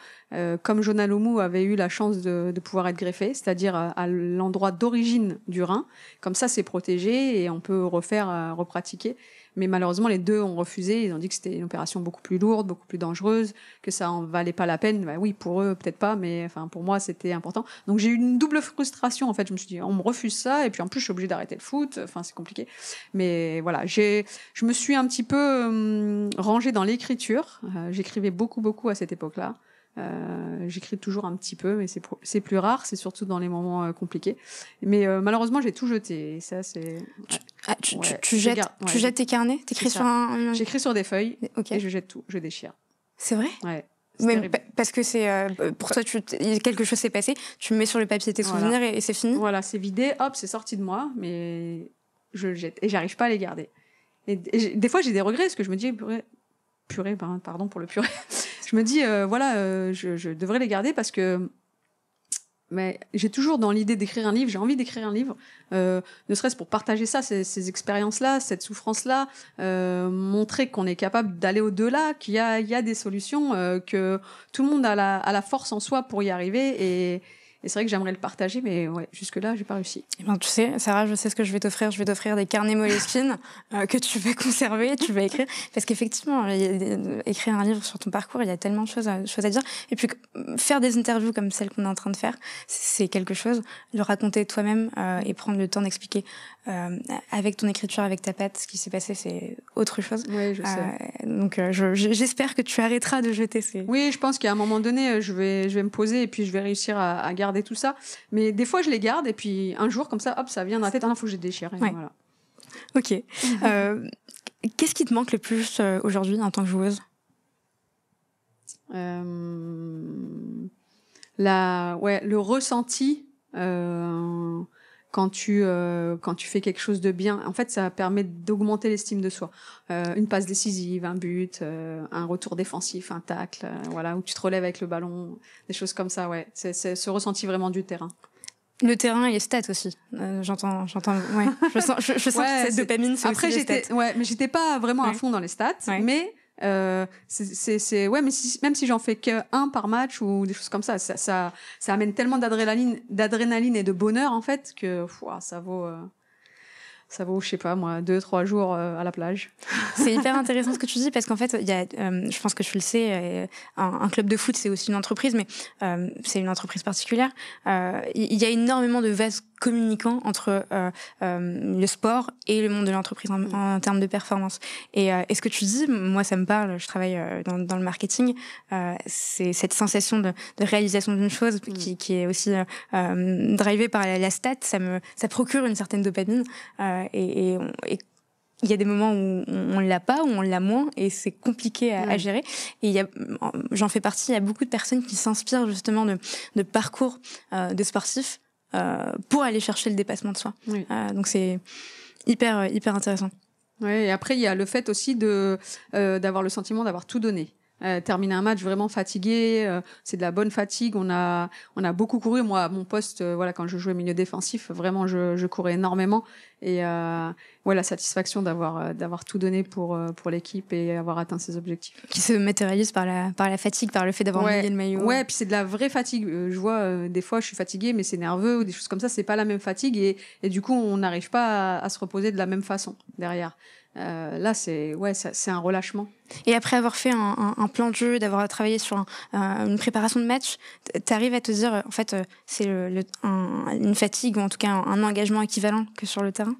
Speaker 2: comme Jonah Lomu avait eu la chance de pouvoir être greffé, c'est-à-dire à l'endroit d'origine du rein. Comme ça, c'est protégé et on peut repratiquer. Mais malheureusement, les 2 ont refusé. Ils ont dit que c'était une opération beaucoup plus lourde, beaucoup plus dangereuse, que ça en valait pas la peine. Oui, pour eux, peut-être pas, mais pour moi, c'était important. Donc, j'ai eu une double frustration, en fait. Je me suis dit, on me refuse ça, et puis en plus, je suis obligée d'arrêter le foot. C'est compliqué. Mais voilà, je me suis un petit peu rangée dans l'écriture. J'écrivais beaucoup à cette époque-là. J'écris toujours un petit peu, mais c'est plus rare, c'est surtout dans les moments compliqués. Mais malheureusement, j'ai tout jeté. Et ça, c'est... Ouais.
Speaker 1: Ah, tu jettes tes carnets? T'écris sur
Speaker 2: J'écris sur des feuilles
Speaker 1: et
Speaker 2: je jette tout, je déchire.
Speaker 1: C'est vrai?
Speaker 2: Ouais.
Speaker 1: Mais parce que c'est pour toi, quelque chose s'est passé, tu mets sur le papier tes souvenirs et c'est fini.
Speaker 2: Voilà, c'est vidé, hop, c'est sorti de moi, mais je le jette et j'arrive pas à les garder. Et des fois, j'ai des regrets parce que je me dis purée, pardon pour le purée. Je me dis je devrais les garder parce que mais j'ai toujours dans l'idée d'écrire un livre, j'ai envie d'écrire un livre, ne serait-ce pour partager ça, ces expériences-là, cette souffrance-là, montrer qu'on est capable d'aller au-delà, qu'il y a des solutions, que tout le monde a la force en soi pour y arriver. Et c'est vrai que j'aimerais le partager, mais ouais, jusque-là, j'ai pas réussi.
Speaker 1: Eh ben, tu sais, Sarah, je sais ce que je vais t'offrir. Je vais t'offrir des carnets Moleskine que tu vas conserver, tu vas écrire. Parce qu'effectivement, écrire un livre sur ton parcours, il y a tellement de choses à dire. Et puis, faire des interviews comme celle qu'on est en train de faire, c'est quelque chose. Le raconter toi-même et prendre le temps d'expliquer avec ton écriture, avec ta patte, ce qui s'est passé, c'est autre chose.
Speaker 2: Oui, je sais.
Speaker 1: Donc, j'espère que tu arrêteras de jeter ces...
Speaker 2: Oui, je pense qu'à un moment donné, je vais me poser et puis je vais réussir à garder tout ça. Mais des fois, je les garde et puis un jour, comme ça, hop, ça vient dans la tête. Ah non, faut que je les déchire.
Speaker 1: Ouais.
Speaker 2: Voilà.
Speaker 1: Ok. Qu'est-ce qui te manque le plus aujourd'hui en tant que joueuse?
Speaker 2: Le ressenti quand tu fais quelque chose de bien. En fait, ça permet d'augmenter l'estime de soi. Une passe décisive, un but, un retour défensif, un tacle, où tu te relèves avec le ballon, des choses comme ça. Ouais, c'est ce ressenti vraiment du terrain.
Speaker 1: Le terrain et les stats aussi. J'entends. Ouais. Je sens que cette dopamine, c'est aussi les stats.
Speaker 2: Ouais, mais j'étais pas vraiment à fond dans les stats, mais même si j'en fais qu'un par match ou des choses comme ça amène tellement d'adrénaline et de bonheur en fait que ça vaut je sais pas moi 2-3 jours à la plage.
Speaker 1: C'est hyper intéressant ce que tu dis parce qu'en fait il y a je pense que tu le sais, un club de foot c'est aussi une entreprise, mais c'est une entreprise particulière. Il y a énormément de vases communicants entre le sport et le monde de l'entreprise en termes de performance. Et ce que tu dis, moi ça me parle, je travaille dans le marketing, c'est cette sensation de réalisation d'une chose qui est aussi drivée par la stat, ça procure une certaine dopamine et il y a des moments où on l'a pas, où on l'a moins, et c'est compliqué à gérer. Et j'en fais partie, il y a beaucoup de personnes qui s'inspirent justement de parcours de sportifs pour aller chercher le dépassement de soi. Oui. Donc c'est hyper intéressant.
Speaker 2: Ouais, et après il y a le fait aussi d'avoir le sentiment d'avoir tout donné. Terminer un match vraiment fatigué, c'est de la bonne fatigue. On a beaucoup couru. Moi, à mon poste, quand je jouais milieu défensif, vraiment, je courais énormément. Et la satisfaction d'avoir tout donné pour l'équipe et avoir atteint ses objectifs.
Speaker 1: Qui se matérialise par la fatigue, par le fait d'avoir mouillé le maillot.
Speaker 2: Ouais, puis c'est de la vraie fatigue. Je vois des fois, je suis fatiguée, mais c'est nerveux ou des choses comme ça. C'est pas la même fatigue et du coup, on n'arrive pas à se reposer de la même façon derrière. Là, c'est un relâchement.
Speaker 1: Et après avoir fait un plan de jeu, d'avoir travaillé sur une préparation de match, t'arrives à te dire, en fait, c'est une fatigue ou en tout cas un engagement équivalent que sur le terrain?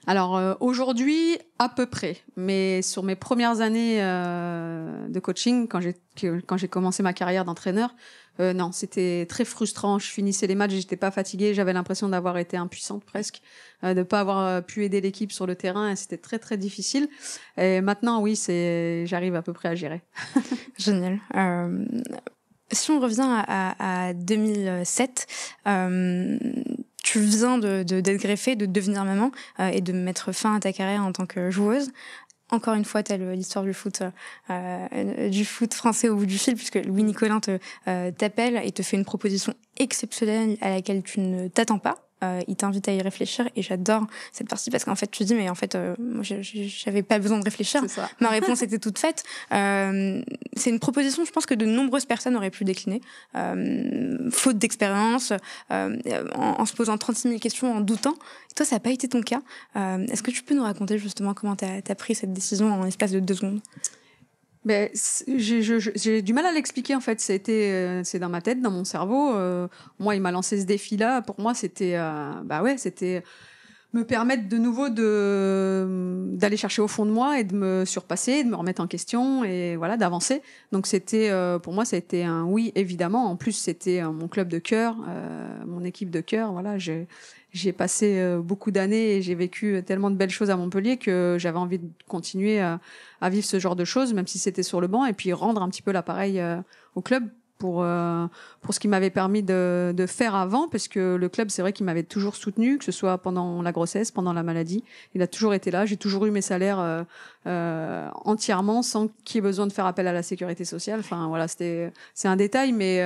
Speaker 2: Alors aujourd'hui, à peu près. Mais sur mes premières années de coaching, quand j'ai commencé ma carrière d'entraîneur, non, c'était très frustrant. Je finissais les matchs, j'étais pas fatiguée, j'avais l'impression d'avoir été impuissante presque, de pas avoir pu aider l'équipe sur le terrain. Et c'était très très difficile. Et maintenant, oui, j'arrive à peu près à gérer.
Speaker 1: Génial. Si on revient à 2007. Tu viens d'être greffée, de devenir maman et de mettre fin à ta carrière en tant que joueuse. Encore une fois, telle l'histoire du foot français au bout du fil, puisque Louis Nicolin t'appelle et te fait une proposition exceptionnelle à laquelle tu ne t'attends pas. Il t'invite à y réfléchir et j'adore cette partie parce qu'en fait tu dis mais en fait moi j'avais pas besoin de réfléchir, ma réponse était toute faite. C'est une proposition, je pense que de nombreuses personnes auraient pu décliner faute d'expérience, en se posant 36 000 questions, en doutant. Et toi ça n'a pas été ton cas. Est-ce que tu peux nous raconter justement comment t'as pris cette décision en l'espace de 2 secondes?
Speaker 2: Ben, j'ai du mal à l'expliquer en fait. C'est dans ma tête, dans mon cerveau. Moi, il m'a lancé ce défi-là. Pour moi, c'était, c'était me permettre de nouveau d'aller chercher au fond de moi et de me surpasser, de me remettre en question et voilà, d'avancer. Donc c'était pour moi ça a été un oui évidemment. En plus c'était mon club de cœur, mon équipe de cœur. Voilà, j'ai passé beaucoup d'années et j'ai vécu tellement de belles choses à Montpellier que j'avais envie de continuer à vivre ce genre de choses, même si c'était sur le banc, et puis rendre un petit peu l'appareil au club pour ce qui m'avait permis de faire avant, parce que le club, c'est vrai qu'il m'avait toujours soutenu, que ce soit pendant la grossesse, pendant la maladie. Il a toujours été là. J'ai toujours eu mes salaires entièrement sans qu'il y ait besoin de faire appel à la sécurité sociale. Enfin voilà, c'est un détail, mais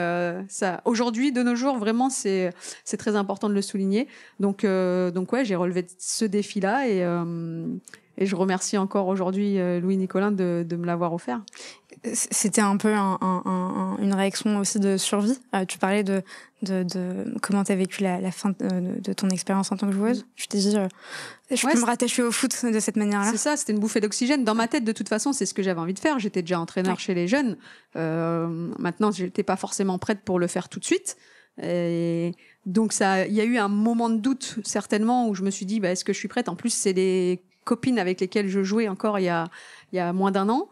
Speaker 2: ça aujourd'hui, de nos jours, vraiment, c'est très important de le souligner. Donc ouais, j'ai relevé ce défi-là et je remercie encore aujourd'hui Louis Nicolin de me l'avoir offert.
Speaker 1: C'était un peu une réaction aussi de survie. Tu parlais de comment tu as vécu la fin de ton expérience en tant que joueuse. Je t'ai dit, je peux me rattacher au foot de cette manière-là.
Speaker 2: C'est ça, c'était une bouffée d'oxygène. Dans ma tête, de toute façon, c'est ce que j'avais envie de faire. J'étais déjà entraîneur chez les jeunes. Maintenant, je n'étais pas forcément prête pour le faire tout de suite. Et donc, il y a eu un moment de doute, certainement, où je me suis dit, est-ce que je suis prête? En plus, c'est des copines avec lesquelles je jouais encore il y a moins d'un an.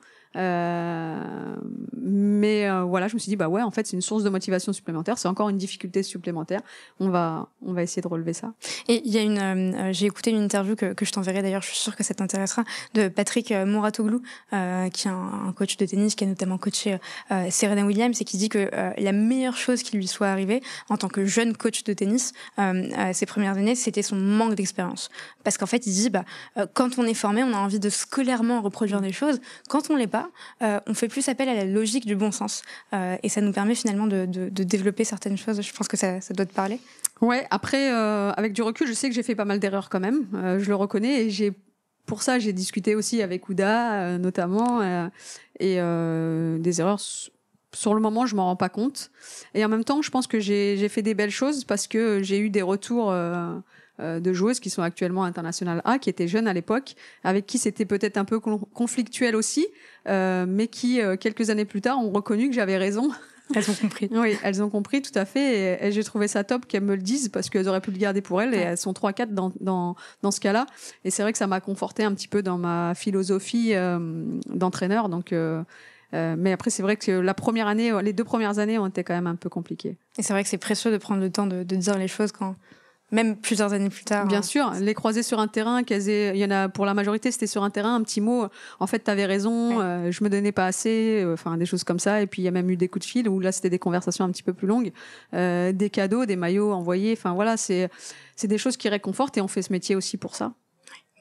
Speaker 2: Mais voilà, je me suis dit ouais, en fait c'est une source de motivation supplémentaire, c'est encore une difficulté supplémentaire. On va essayer de relever ça.
Speaker 1: Et il y a j'ai écouté une interview que je t'enverrai d'ailleurs, je suis sûre que ça t'intéressera, de Patrick Mouratoglou, qui est un coach de tennis qui a notamment coaché Serena Williams, et qui dit que la meilleure chose qui lui soit arrivée en tant que jeune coach de tennis ces premières années, c'était son manque d'expérience. Parce qu'en fait, il dit quand on est formé, on a envie de scolairement reproduire des choses. Quand on l'est pas, on fait plus appel à la logique du bon sens, et ça nous permet finalement de développer certaines choses. Je pense que ça doit te parler.
Speaker 2: Ouais, après avec du recul, je sais que j'ai fait pas mal d'erreurs quand même, je le reconnais, et pour ça j'ai discuté aussi avec Ouda notamment, et des erreurs sur le moment je m'en rends pas compte, et en même temps je pense que j'ai fait des belles choses parce que j'ai eu des retours de joueuses qui sont actuellement internationales A, qui étaient jeunes à l'époque, avec qui c'était peut-être un peu conflictuel aussi, mais qui, quelques années plus tard, ont reconnu que j'avais raison.
Speaker 1: Elles ont compris.
Speaker 2: Oui, elles ont compris, tout à fait. Et j'ai trouvé ça top qu'elles me le disent, parce qu'elles auraient pu le garder pour elles, et elles sont 3-4 dans ce cas-là. Et c'est vrai que ça m'a conforté un petit peu dans ma philosophie d'entraîneur. Donc, mais après, c'est vrai que les 2 premières années ont été quand même un peu compliquées.
Speaker 1: Et c'est vrai que c'est précieux de prendre le temps de dire les choses même plusieurs années plus tard.
Speaker 2: Bien sûr, les croiser sur un terrain, il y en a pour la majorité, c'était sur un terrain, un petit mot. En fait, t'avais raison, je me donnais pas assez, enfin des choses comme ça. Et puis il y a même eu des coups de fil où là, c'était des conversations un petit peu plus longues, des cadeaux, des maillots envoyés. Enfin voilà, c'est des choses qui réconfortent, et on fait ce métier aussi pour ça.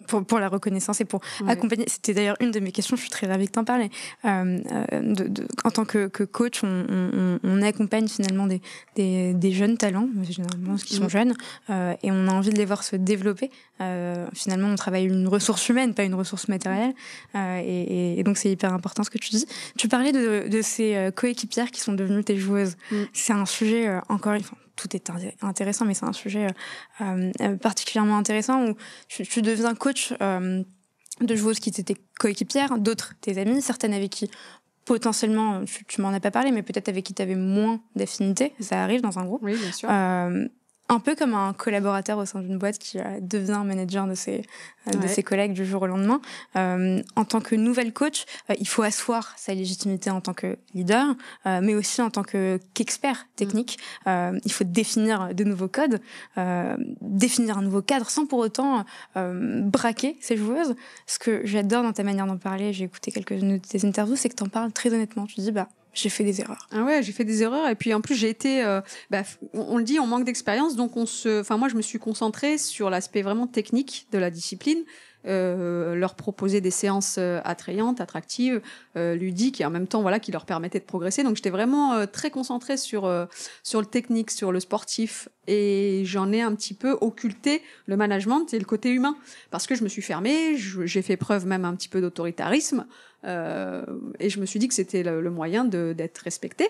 Speaker 1: Pour la reconnaissance et pour accompagner. C'était d'ailleurs une de mes questions, je suis très ravie que t'en parles. En tant que coach, on accompagne finalement des jeunes talents, généralement qui sont jeunes, et on a envie de les voir se développer. Finalement, on travaille une ressource humaine, pas une ressource matérielle, et donc c'est hyper important ce que tu dis. Tu parlais de ces coéquipières qui sont devenues tes joueuses. C'est un sujet encore une fois. Tout est intéressant, mais c'est un sujet particulièrement intéressant où tu deviens coach de joueuses qui étaient coéquipières, d'autres tes amis, certaines avec qui potentiellement, tu m'en as pas parlé, mais peut-être avec qui tu avais moins d'affinité. Ça arrive dans un groupe.
Speaker 2: Oui, bien sûr.
Speaker 1: Un peu comme un collaborateur au sein d'une boîte qui devient manager de ses collègues du jour au lendemain. En tant que nouvelle coach, il faut asseoir sa légitimité en tant que leader, mais aussi en tant qu'expert technique. Il faut définir de nouveaux codes, définir un nouveau cadre sans pour autant braquer ses joueuses. Ce que j'adore dans ta manière d'en parler, j'ai écouté quelques-unes de tes interviews, c'est que t'en parles très honnêtement. Tu dis, j'ai fait des erreurs.
Speaker 2: Ah ouais, j'ai fait des erreurs, et puis en plus j'ai été, on le dit, on manque d'expérience, donc moi je me suis concentrée sur l'aspect vraiment technique de la discipline, leur proposer des séances attrayantes, attractives, ludiques, et en même temps qui leur permettaient de progresser. Donc j'étais vraiment très concentrée sur le technique, sur le sportif, et j'en ai un petit peu occulté le management et le côté humain, parce que je me suis fermée, j'ai fait preuve même un petit peu d'autoritarisme, et je me suis dit que c'était le moyen d'être respectée.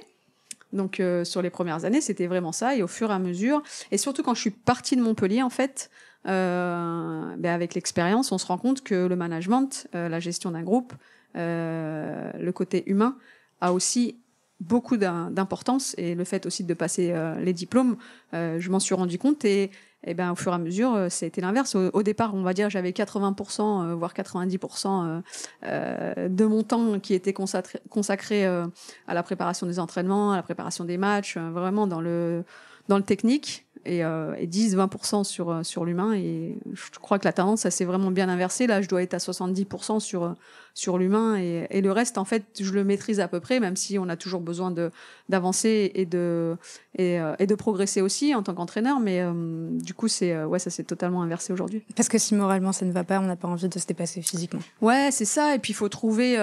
Speaker 2: Donc sur les premières années, c'était vraiment ça, et au fur et à mesure, et surtout quand je suis partie de Montpellier, en fait, avec l'expérience, on se rend compte que le management, la gestion d'un groupe, le côté humain a aussi beaucoup d'importance, et le fait aussi de passer les diplômes, je m'en suis rendu compte, et ben au fur et à mesure, ça a été l'inverse. Au départ, on va dire, j'avais 80%, voire 90% de mon temps qui était consacré à la préparation des entraînements, à la préparation des matchs, vraiment dans le technique, et 10-20% sur l'humain. Et je crois que la tendance, ça s'est vraiment bien inversé. Là, je dois être à 70% sur l'humain, et le reste, en fait, je le maîtrise à peu près, même si on a toujours besoin d'avancer et de progresser aussi en tant qu'entraîneur. Mais du coup, ça s'est totalement inversé aujourd'hui.
Speaker 1: Parce que si moralement ça ne va pas, on n'a pas envie de se dépasser physiquement.
Speaker 2: Ouais, c'est ça. Et puis il faut trouver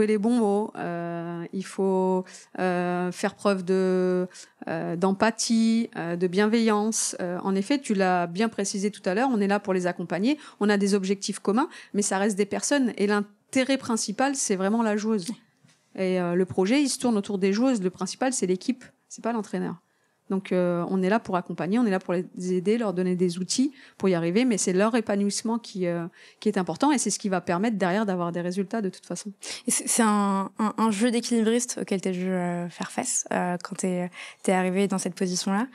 Speaker 2: les bons mots. Il faut faire preuve d'empathie, de bienveillance. En effet, tu l'as bien précisé tout à l'heure, on est là pour les accompagner. On a des objectifs communs, mais ça reste des personnes. Et l'intérêt principal, c'est vraiment la joueuse. Et le projet, il se tourne autour des joueuses. Le principal, c'est l'équipe, c'est pas l'entraîneur. Donc on est là pour accompagner, on est là pour les aider, leur donner des outils pour y arriver, mais c'est leur épanouissement qui est important, et c'est ce qui va permettre derrière d'avoir des résultats de toute façon.
Speaker 1: Et c'est un jeu d'équilibriste auquel tu as dû faire face quand tu es arrivé dans cette position-là.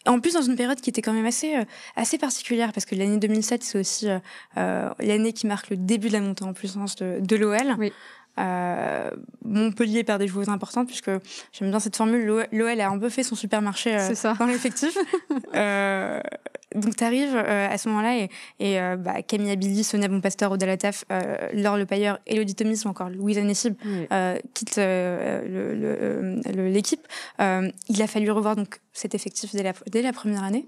Speaker 1: En plus, dans une période qui était quand même assez particulière, parce que l'année 2007, c'est aussi l'année qui marque le début de la montée en puissance de l'OL.
Speaker 2: Oui.
Speaker 1: Montpellier perd des joueuses importantes, puisque j'aime bien cette formule, l'OL a un peu fait son supermarché dans l'effectif. Donc t'arrives à ce moment-là, et Camille Abili, Sonia Bonpasteur, Oda Lataf, Laure Lepailleur, Élodie Thomis ou encore Louise Anessib quittent l'équipe. Il a fallu revoir donc cet effectif dès la première année.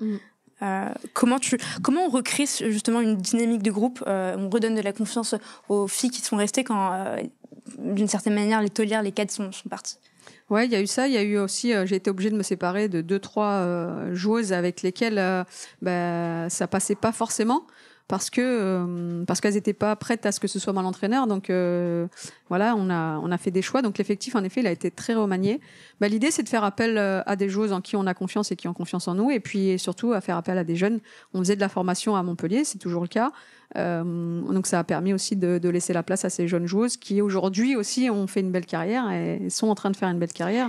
Speaker 1: Comment on recrée justement une dynamique de groupe, on redonne de la confiance aux filles qui sont restées quand d'une certaine manière les taulières, les cadres sont partis?
Speaker 2: Ouais, il y a eu ça. Il y a eu aussi, j'ai été obligée de me séparer de 2-3 joueuses avec lesquelles ça passait pas forcément, parce qu'elles étaient pas prêtes à ce que ce soit moi l'entraîneur. Donc voilà, on a fait des choix. Donc l'effectif, en effet, il a été très remanié. L'idée, c'est de faire appel à des joueuses en qui on a confiance et qui ont confiance en nous, et puis surtout à faire appel à des jeunes. On faisait de la formation à Montpellier, c'est toujours le cas. Donc ça a permis aussi de laisser la place à ces jeunes joueuses qui aujourd'hui aussi ont fait une belle carrière et sont en train de faire une belle carrière.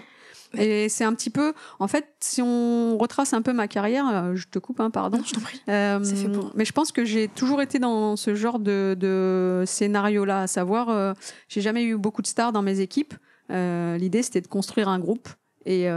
Speaker 2: Et c'est un petit peu, en fait, si on retrace un peu ma carrière, je te coupe, pardon.
Speaker 1: Non, je t'en prie. C'est fait pour.
Speaker 2: Mais je pense que j'ai toujours été dans ce genre de scénario-là, à savoir, j'ai jamais eu beaucoup de stars dans mes équipes. L'idée, c'était de construire un groupe et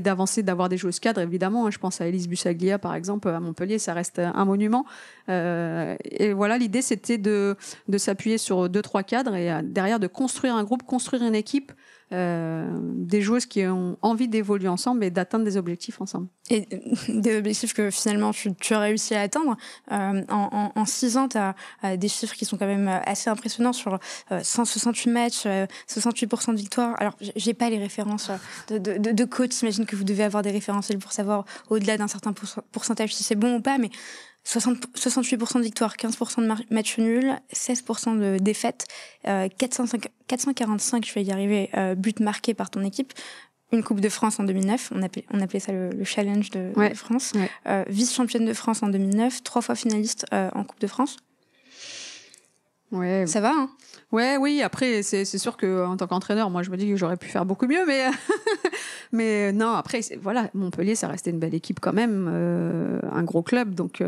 Speaker 2: d'avancer, d'avoir des joueuses cadres, évidemment. Je pense à Elise Bussaglia, par exemple, à Montpellier, ça reste un monument. Et voilà, l'idée, c'était de s'appuyer sur 2-3 cadres, et derrière de construire un groupe, construire une équipe, des joueuses qui ont envie d'évoluer ensemble et d'atteindre des objectifs ensemble. Et
Speaker 1: des objectifs que finalement tu as réussi à atteindre. En 6 ans, tu as des chiffres qui sont quand même assez impressionnants sur 168 matchs, 68% de victoires. Alors, j'ai pas les références de coach. J'imagine que vous devez avoir des référentiels pour savoir au-delà d'un certain pourcentage si c'est bon ou pas, mais 68% de victoires, 15% de matchs nuls, 16% de défaites, 445, je vais y arriver, buts marqués par ton équipe. Une Coupe de France en 2009, on appelait ça le challenge de France. Ouais. Vice-championne de France en 2009, 3 fois finaliste en Coupe de France.
Speaker 2: Ouais.
Speaker 1: Ça va, hein?
Speaker 2: Ouais, oui. Après, c'est sûr que en tant qu'entraîneur, moi, je me dis que j'aurais pu faire beaucoup mieux, mais non. Après, voilà, Montpellier, ça restait une belle équipe quand même, un gros club. Donc,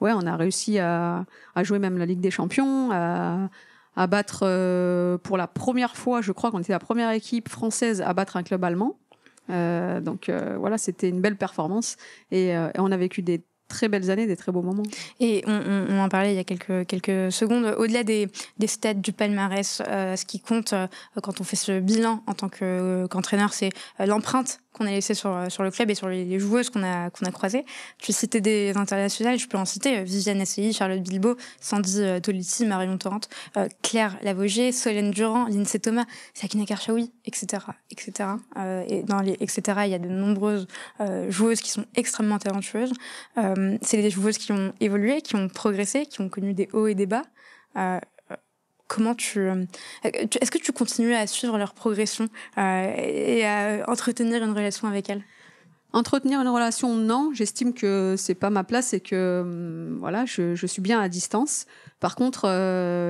Speaker 2: ouais, on a réussi à jouer même la Ligue des Champions, à battre pour la première fois, je crois qu'on était la première équipe française à battre un club allemand. Donc voilà, c'était une belle performance, et on a vécu des très belles années, des très beaux moments.
Speaker 1: Et on en parlait il y a quelques secondes. Au-delà des stats du palmarès, ce qui compte quand on fait ce bilan en tant qu'entraîneur, c'est l'empreinte qu'on a laissée sur le club et sur les joueuses qu'on a croisées. Tu citais des internationales, je peux en citer Viviane Asseli, Charlotte Bilbao, Sandy Toliti, Marion Torrent, Claire Lavogé, Solène Durand, Lindsay Thomas, Sakina Karchaoui, etc. Et dans les etc., il y a de nombreuses joueuses qui sont extrêmement talentueuses. C'est des joueuses qui ont évolué, qui ont progressé, qui ont connu des hauts et des bas. Est-ce que tu continues à suivre leur progression et à entretenir une relation avec elles?
Speaker 2: Entretenir une relation, non. J'estime que c'est pas ma place et que voilà, je suis bien à distance. Par contre,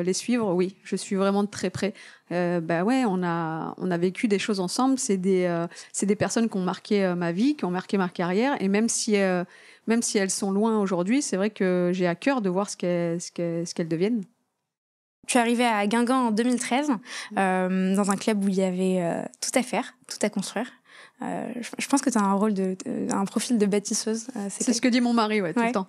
Speaker 2: les suivre, oui, je suis vraiment de très près. Ouais, on a vécu des choses ensemble. C'est des personnes qui ont marqué ma vie, qui ont marqué ma carrière. Et même si elles sont loin aujourd'hui, c'est vrai que j'ai à cœur de voir ce qu'elles deviennent.
Speaker 1: Tu es arrivée à Guingamp en 2013, dans un club où il y avait tout à faire, tout à construire. Je pense que tu as un profil de bâtisseuse.
Speaker 2: C'est ce que dit mon mari, tout le temps.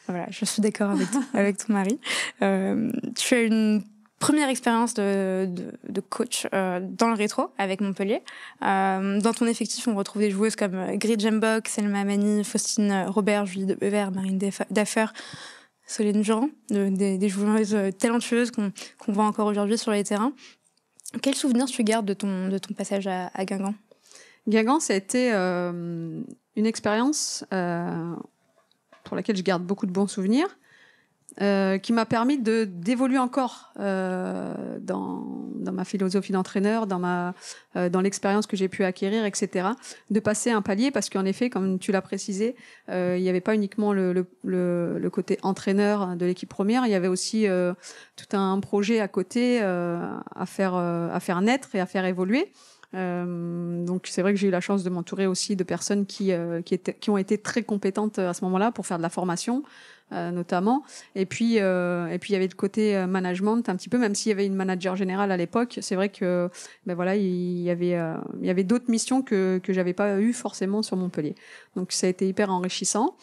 Speaker 1: Voilà, je suis d'accord avec ton mari. Tu as une première expérience de coach dans le rétro avec Montpellier. Dans ton effectif, on retrouve des joueuses comme Grid Jambok, Selma Mani, Faustine Robert, Julie de Bever, Marine Daffer, Solène Durand, des joueuses talentueuses qu'on voit encore aujourd'hui sur les terrains. Quels souvenirs tu gardes de ton passage à Guingamp ?
Speaker 2: Guingamp, ça a été une expérience pour laquelle je garde beaucoup de bons souvenirs, qui m'a permis d'évoluer encore dans ma philosophie d'entraîneur, dans l'expérience que j'ai pu acquérir, etc. De passer un palier, parce qu'en effet, comme tu l'as précisé, il n'y avait pas uniquement le côté entraîneur de l'équipe première, il y avait aussi tout un projet à côté à faire naître et à faire évoluer. Donc c'est vrai que j'ai eu la chance de m'entourer aussi de personnes qui ont été très compétentes à ce moment-là pour faire de la formation notamment, et puis il y avait le côté management un petit peu, même s'il y avait une manager générale à l'époque. C'est vrai que il y avait d'autres missions que j'avais pas eu forcément sur Montpellier, donc ça a été hyper enrichissant.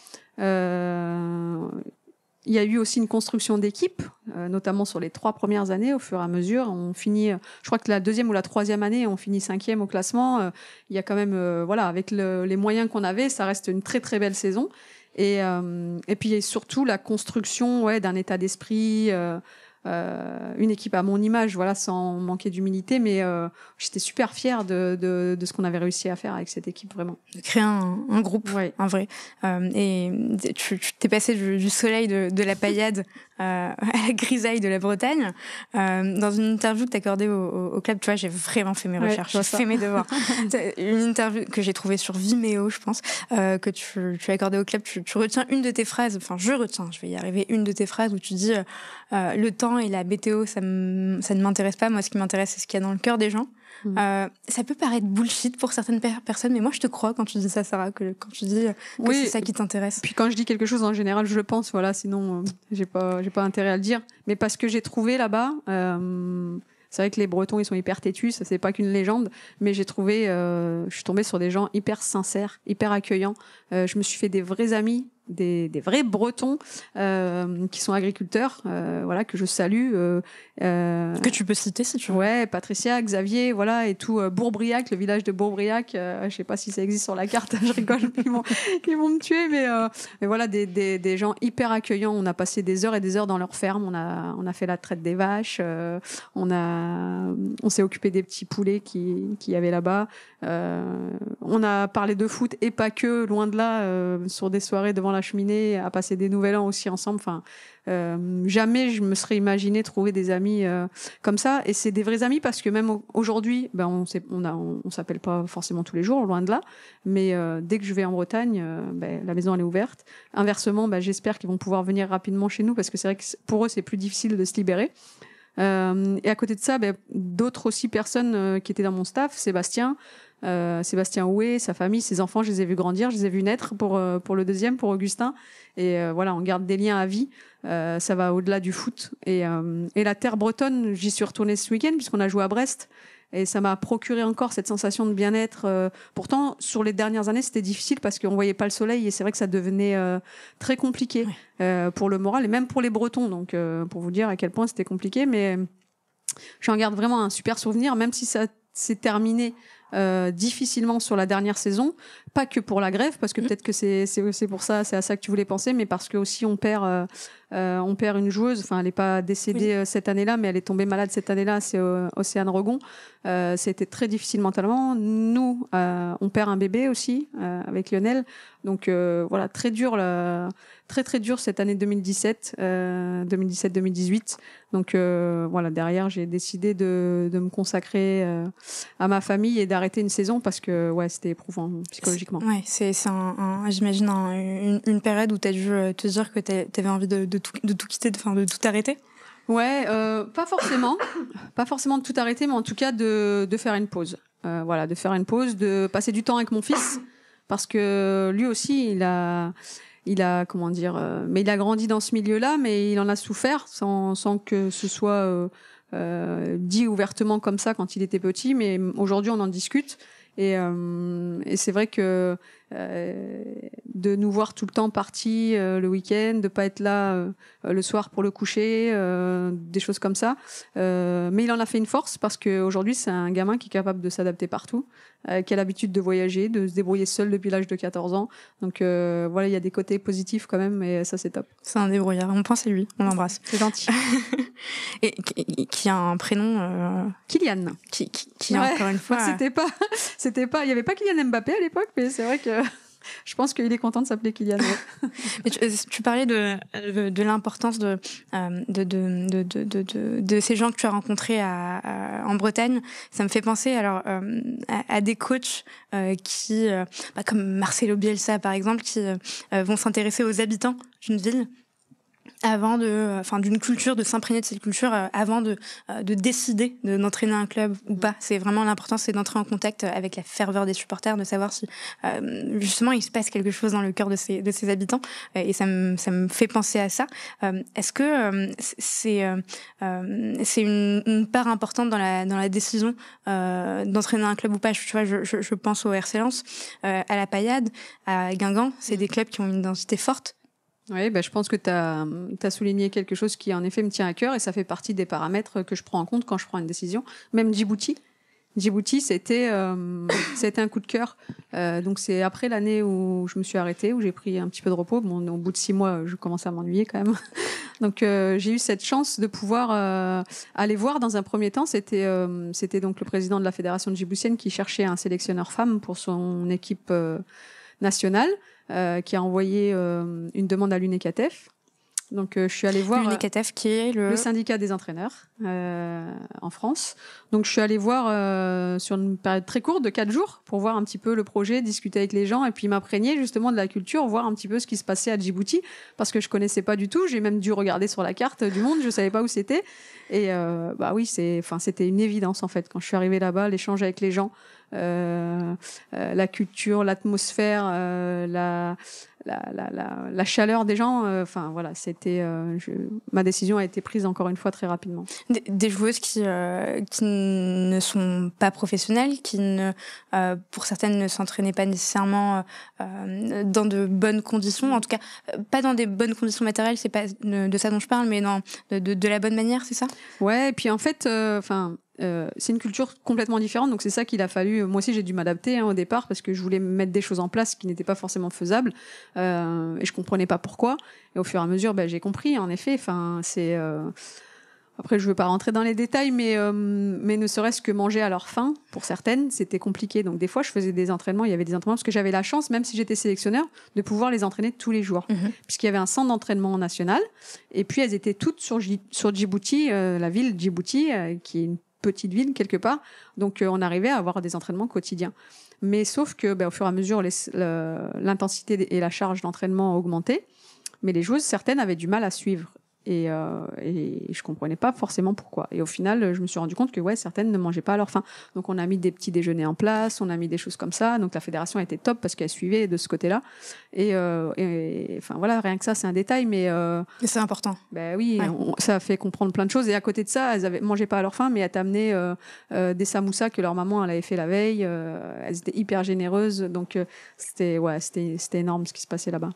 Speaker 2: Il y a eu aussi une construction d'équipe, notamment sur les 3 premières années. Au fur et à mesure, on finit, je crois que la 2e ou la 3e année, on finit 5e au classement. Il y a quand même, avec les moyens qu'on avait, ça reste une très très belle saison. Et puis surtout la construction d'un état d'esprit, une équipe à mon image, sans manquer d'humilité, mais j'étais super fière de ce qu'on avait réussi à faire avec cette équipe, vraiment.
Speaker 1: De créer un groupe, un vrai. Et tu t'es passé du soleil de la paillade à la grisaille de la Bretagne. Dans une interview que tu as accordée au club, tu vois, j'ai vraiment fait mes recherches, j'ai fait mes devoirs. Une interview que j'ai trouvée sur Vimeo, je pense, que tu as accordée au club. Tu retiens une de tes phrases, je vais y arriver, une de tes phrases où tu dis le temps et la météo, ça ne m'intéresse pas. Moi, ce qui m'intéresse, c'est ce qu'il y a dans le cœur des gens. Ça peut paraître bullshit pour certaines personnes, mais moi je te crois quand tu dis ça, Sarah, quand tu dis que c'est ça qui t'intéresse.
Speaker 2: Puis quand je dis quelque chose, en général, je le pense, sinon j'ai pas intérêt à le dire. Mais parce que j'ai trouvé là-bas, c'est vrai que les Bretons, ils sont hyper têtus, ça c'est pas qu'une légende, mais j'ai trouvé, je suis tombée sur des gens hyper sincères, hyper accueillants. Je me suis fait des vrais amis, des vrais Bretons qui sont agriculteurs, que je salue.
Speaker 1: Que tu peux citer si tu veux.
Speaker 2: Ouais, Patricia, Xavier, et tout. Bourbriac, le village de Bourbriac, je sais pas si ça existe sur la carte, je rigole, ils vont me tuer, mais voilà, des gens hyper accueillants. On a passé des heures et des heures dans leur ferme, on a fait la traite des vaches, on s'est occupé des petits poulets qui y avait là-bas. On a parlé de foot et pas que, loin de là, sur des soirées devant la cheminée, à passer des nouvel an aussi ensemble. Jamais je me serais imaginé trouver des amis comme ça, et c'est des vrais amis parce que même aujourd'hui, on s'appelle pas forcément tous les jours, loin de là, mais dès que je vais en Bretagne, la maison elle est ouverte. Inversement, j'espère qu'ils vont pouvoir venir rapidement chez nous parce que c'est vrai que pour eux c'est plus difficile de se libérer. Et à côté de ça, d'autres aussi personnes qui étaient dans mon staff, Sébastien Houé, sa famille, ses enfants, je les ai vus grandir, je les ai vus naître pour le deuxième, pour Augustin. Et on garde des liens à vie. Ça va au-delà du foot. Et la terre bretonne, j'y suis retournée ce week-end puisqu'on a joué à Brest. Et ça m'a procuré encore cette sensation de bien-être. Pourtant, sur les dernières années, c'était difficile parce qu'on voyait pas le soleil et c'est vrai que ça devenait très compliqué pour le moral et même pour les Bretons. Donc, pour vous dire à quel point c'était compliqué, mais j'en garde vraiment un super souvenir, même si ça s'est terminé difficilement sur la dernière saison, pas que pour la grève, parce que peut-être que c'est pour ça, c'est à ça que tu voulais penser, mais parce que aussi on perd une joueuse. Elle n'est pas décédée cette année-là, mais elle est tombée malade cette année-là. C'est Océane Regon. C'était très difficile mentalement. Nous, on perd un bébé aussi avec Lionel. Donc très dur, très dur cette année 2017, 2017-2018. Donc derrière, j'ai décidé de me consacrer à ma famille et d'arrêter arrêté une saison parce que c'était éprouvant psychologiquement.
Speaker 1: Ouais, c'est j'imagine une période où tu as dû te dire que tu avais envie de tout quitter, de tout arrêter.
Speaker 2: Ouais, pas forcément de tout arrêter, mais en tout cas de faire une pause. De faire une pause, de passer du temps avec mon fils, parce que lui aussi, il a comment dire, mais il a grandi dans ce milieu-là, mais il en a souffert sans que ce soit dit ouvertement comme ça quand il était petit. Mais aujourd'hui, on en discute. Et c'est vrai que de nous voir tout le temps partis le week-end, de pas être là le soir pour le coucher, des choses comme ça. Mais il en a fait une force parce qu'aujourd'hui, c'est un gamin qui est capable de s'adapter partout, qui a l'habitude de voyager, de se débrouiller seul depuis l'âge de 14 ans. Donc il y a des côtés positifs quand même, et ça, c'est top.
Speaker 1: C'est un débrouillard. On pense à lui, on l'embrasse.
Speaker 2: C'est gentil.
Speaker 1: Et qui a un prénom
Speaker 2: Kylian.
Speaker 1: Qui encore une fois...
Speaker 2: Il y avait pas Kylian Mbappé à l'époque, mais c'est vrai que je pense qu'il est content de s'appeler Kylian.
Speaker 1: Mais tu parlais de l'importance de ces gens que tu as rencontrés en Bretagne. Ça me fait penser à des coachs qui, comme Marcelo Bielsa par exemple, qui vont s'intéresser aux habitants d'une ville avant d'une culture, de s'imprégner de cette culture avant de décider d'entraîner un club ou pas. C'est vraiment l'important, c'est d'entrer en contact avec la ferveur des supporters, de savoir si justement il se passe quelque chose dans le cœur de ces habitants. Et ça me fait penser à ça. Est-ce que c'est une part importante dans la décision d'entraîner un club ou pas? Tu vois, je pense au RC Lens, à la Paillade, à Guingamp. C'est des clubs qui ont une identité forte.
Speaker 2: Oui, je pense que tu as souligné quelque chose qui, en effet, me tient à cœur, et ça fait partie des paramètres que je prends en compte quand je prends une décision. Même Djibouti, c'était un coup de cœur. Donc, c'est après l'année où je me suis arrêtée, où j'ai pris un petit peu de repos. Bon, au bout de 6 mois, je commençais à m'ennuyer quand même. Donc, j'ai eu cette chance de pouvoir aller voir dans un premier temps. C'était donc le président de la fédération djiboutienne qui cherchait un sélectionneur femme pour son équipe nationale. Qui a envoyé une demande à l'UNECATEF. Donc, je suis allée voir
Speaker 1: l'UNECATEF, qui est le
Speaker 2: syndicat des entraîneurs en France. Donc, je suis allée voir sur une période très courte de 4 jours pour voir un petit peu le projet, discuter avec les gens et puis m'imprégner justement de la culture, voir un petit peu ce qui se passait à Djibouti, parce que je connaissais pas du tout. J'ai même dû regarder sur la carte du monde, je savais pas où c'était. Et oui, c'était une évidence en fait. Quand je suis arrivée là-bas, l'échange avec les gens, la culture, l'atmosphère, la chaleur des gens, ma décision a été prise encore une fois très rapidement.
Speaker 1: Des joueuses qui ne sont pas professionnelles, qui pour certaines ne s'entraînaient pas nécessairement dans de bonnes conditions, en tout cas pas dans des bonnes conditions matérielles, c'est pas de ça dont je parle, mais de la bonne manière, c'est ça? Ouais,
Speaker 2: et puis en fait, c'est une culture complètement différente, donc c'est ça qu'il a fallu. Moi aussi, j'ai dû m'adapter au départ parce que je voulais mettre des choses en place qui n'étaient pas forcément faisables, et je comprenais pas pourquoi. Et au fur et à mesure, j'ai compris. En effet, après, je veux pas rentrer dans les détails, mais ne serait-ce que manger à leur faim, pour certaines, c'était compliqué. Donc des fois, je faisais des entraînements. Il y avait des entraînements parce que j'avais la chance, même si j'étais sélectionneur, de pouvoir les entraîner tous les jours, puisqu'il y avait un centre d'entraînement national. Et puis elles étaient toutes sur Djibouti, la ville Djibouti, qui est une petite ville quelque part, donc on arrivait à avoir des entraînements quotidiens. Mais sauf que au fur et à mesure, l'intensité et la charge d'entraînement augmentaient, mais les joueuses, certaines, avaient du mal à suivre. Et je comprenais pas forcément pourquoi. Et au final, je me suis rendu compte que certaines ne mangeaient pas à leur faim. Donc on a mis des petits déjeuners en place, on a mis des choses comme ça. Donc la fédération était top parce qu'elle suivait de ce côté-là. Et rien que ça, c'est un détail, mais
Speaker 1: c'est important.
Speaker 2: Oui, ça a fait comprendre plein de choses. Et à côté de ça, elles mangeaient pas à leur faim, mais elles t'amenaient des samoussas que leur maman elle avait fait la veille. Elles étaient hyper généreuses. Donc c'était énorme ce qui se passait là-bas.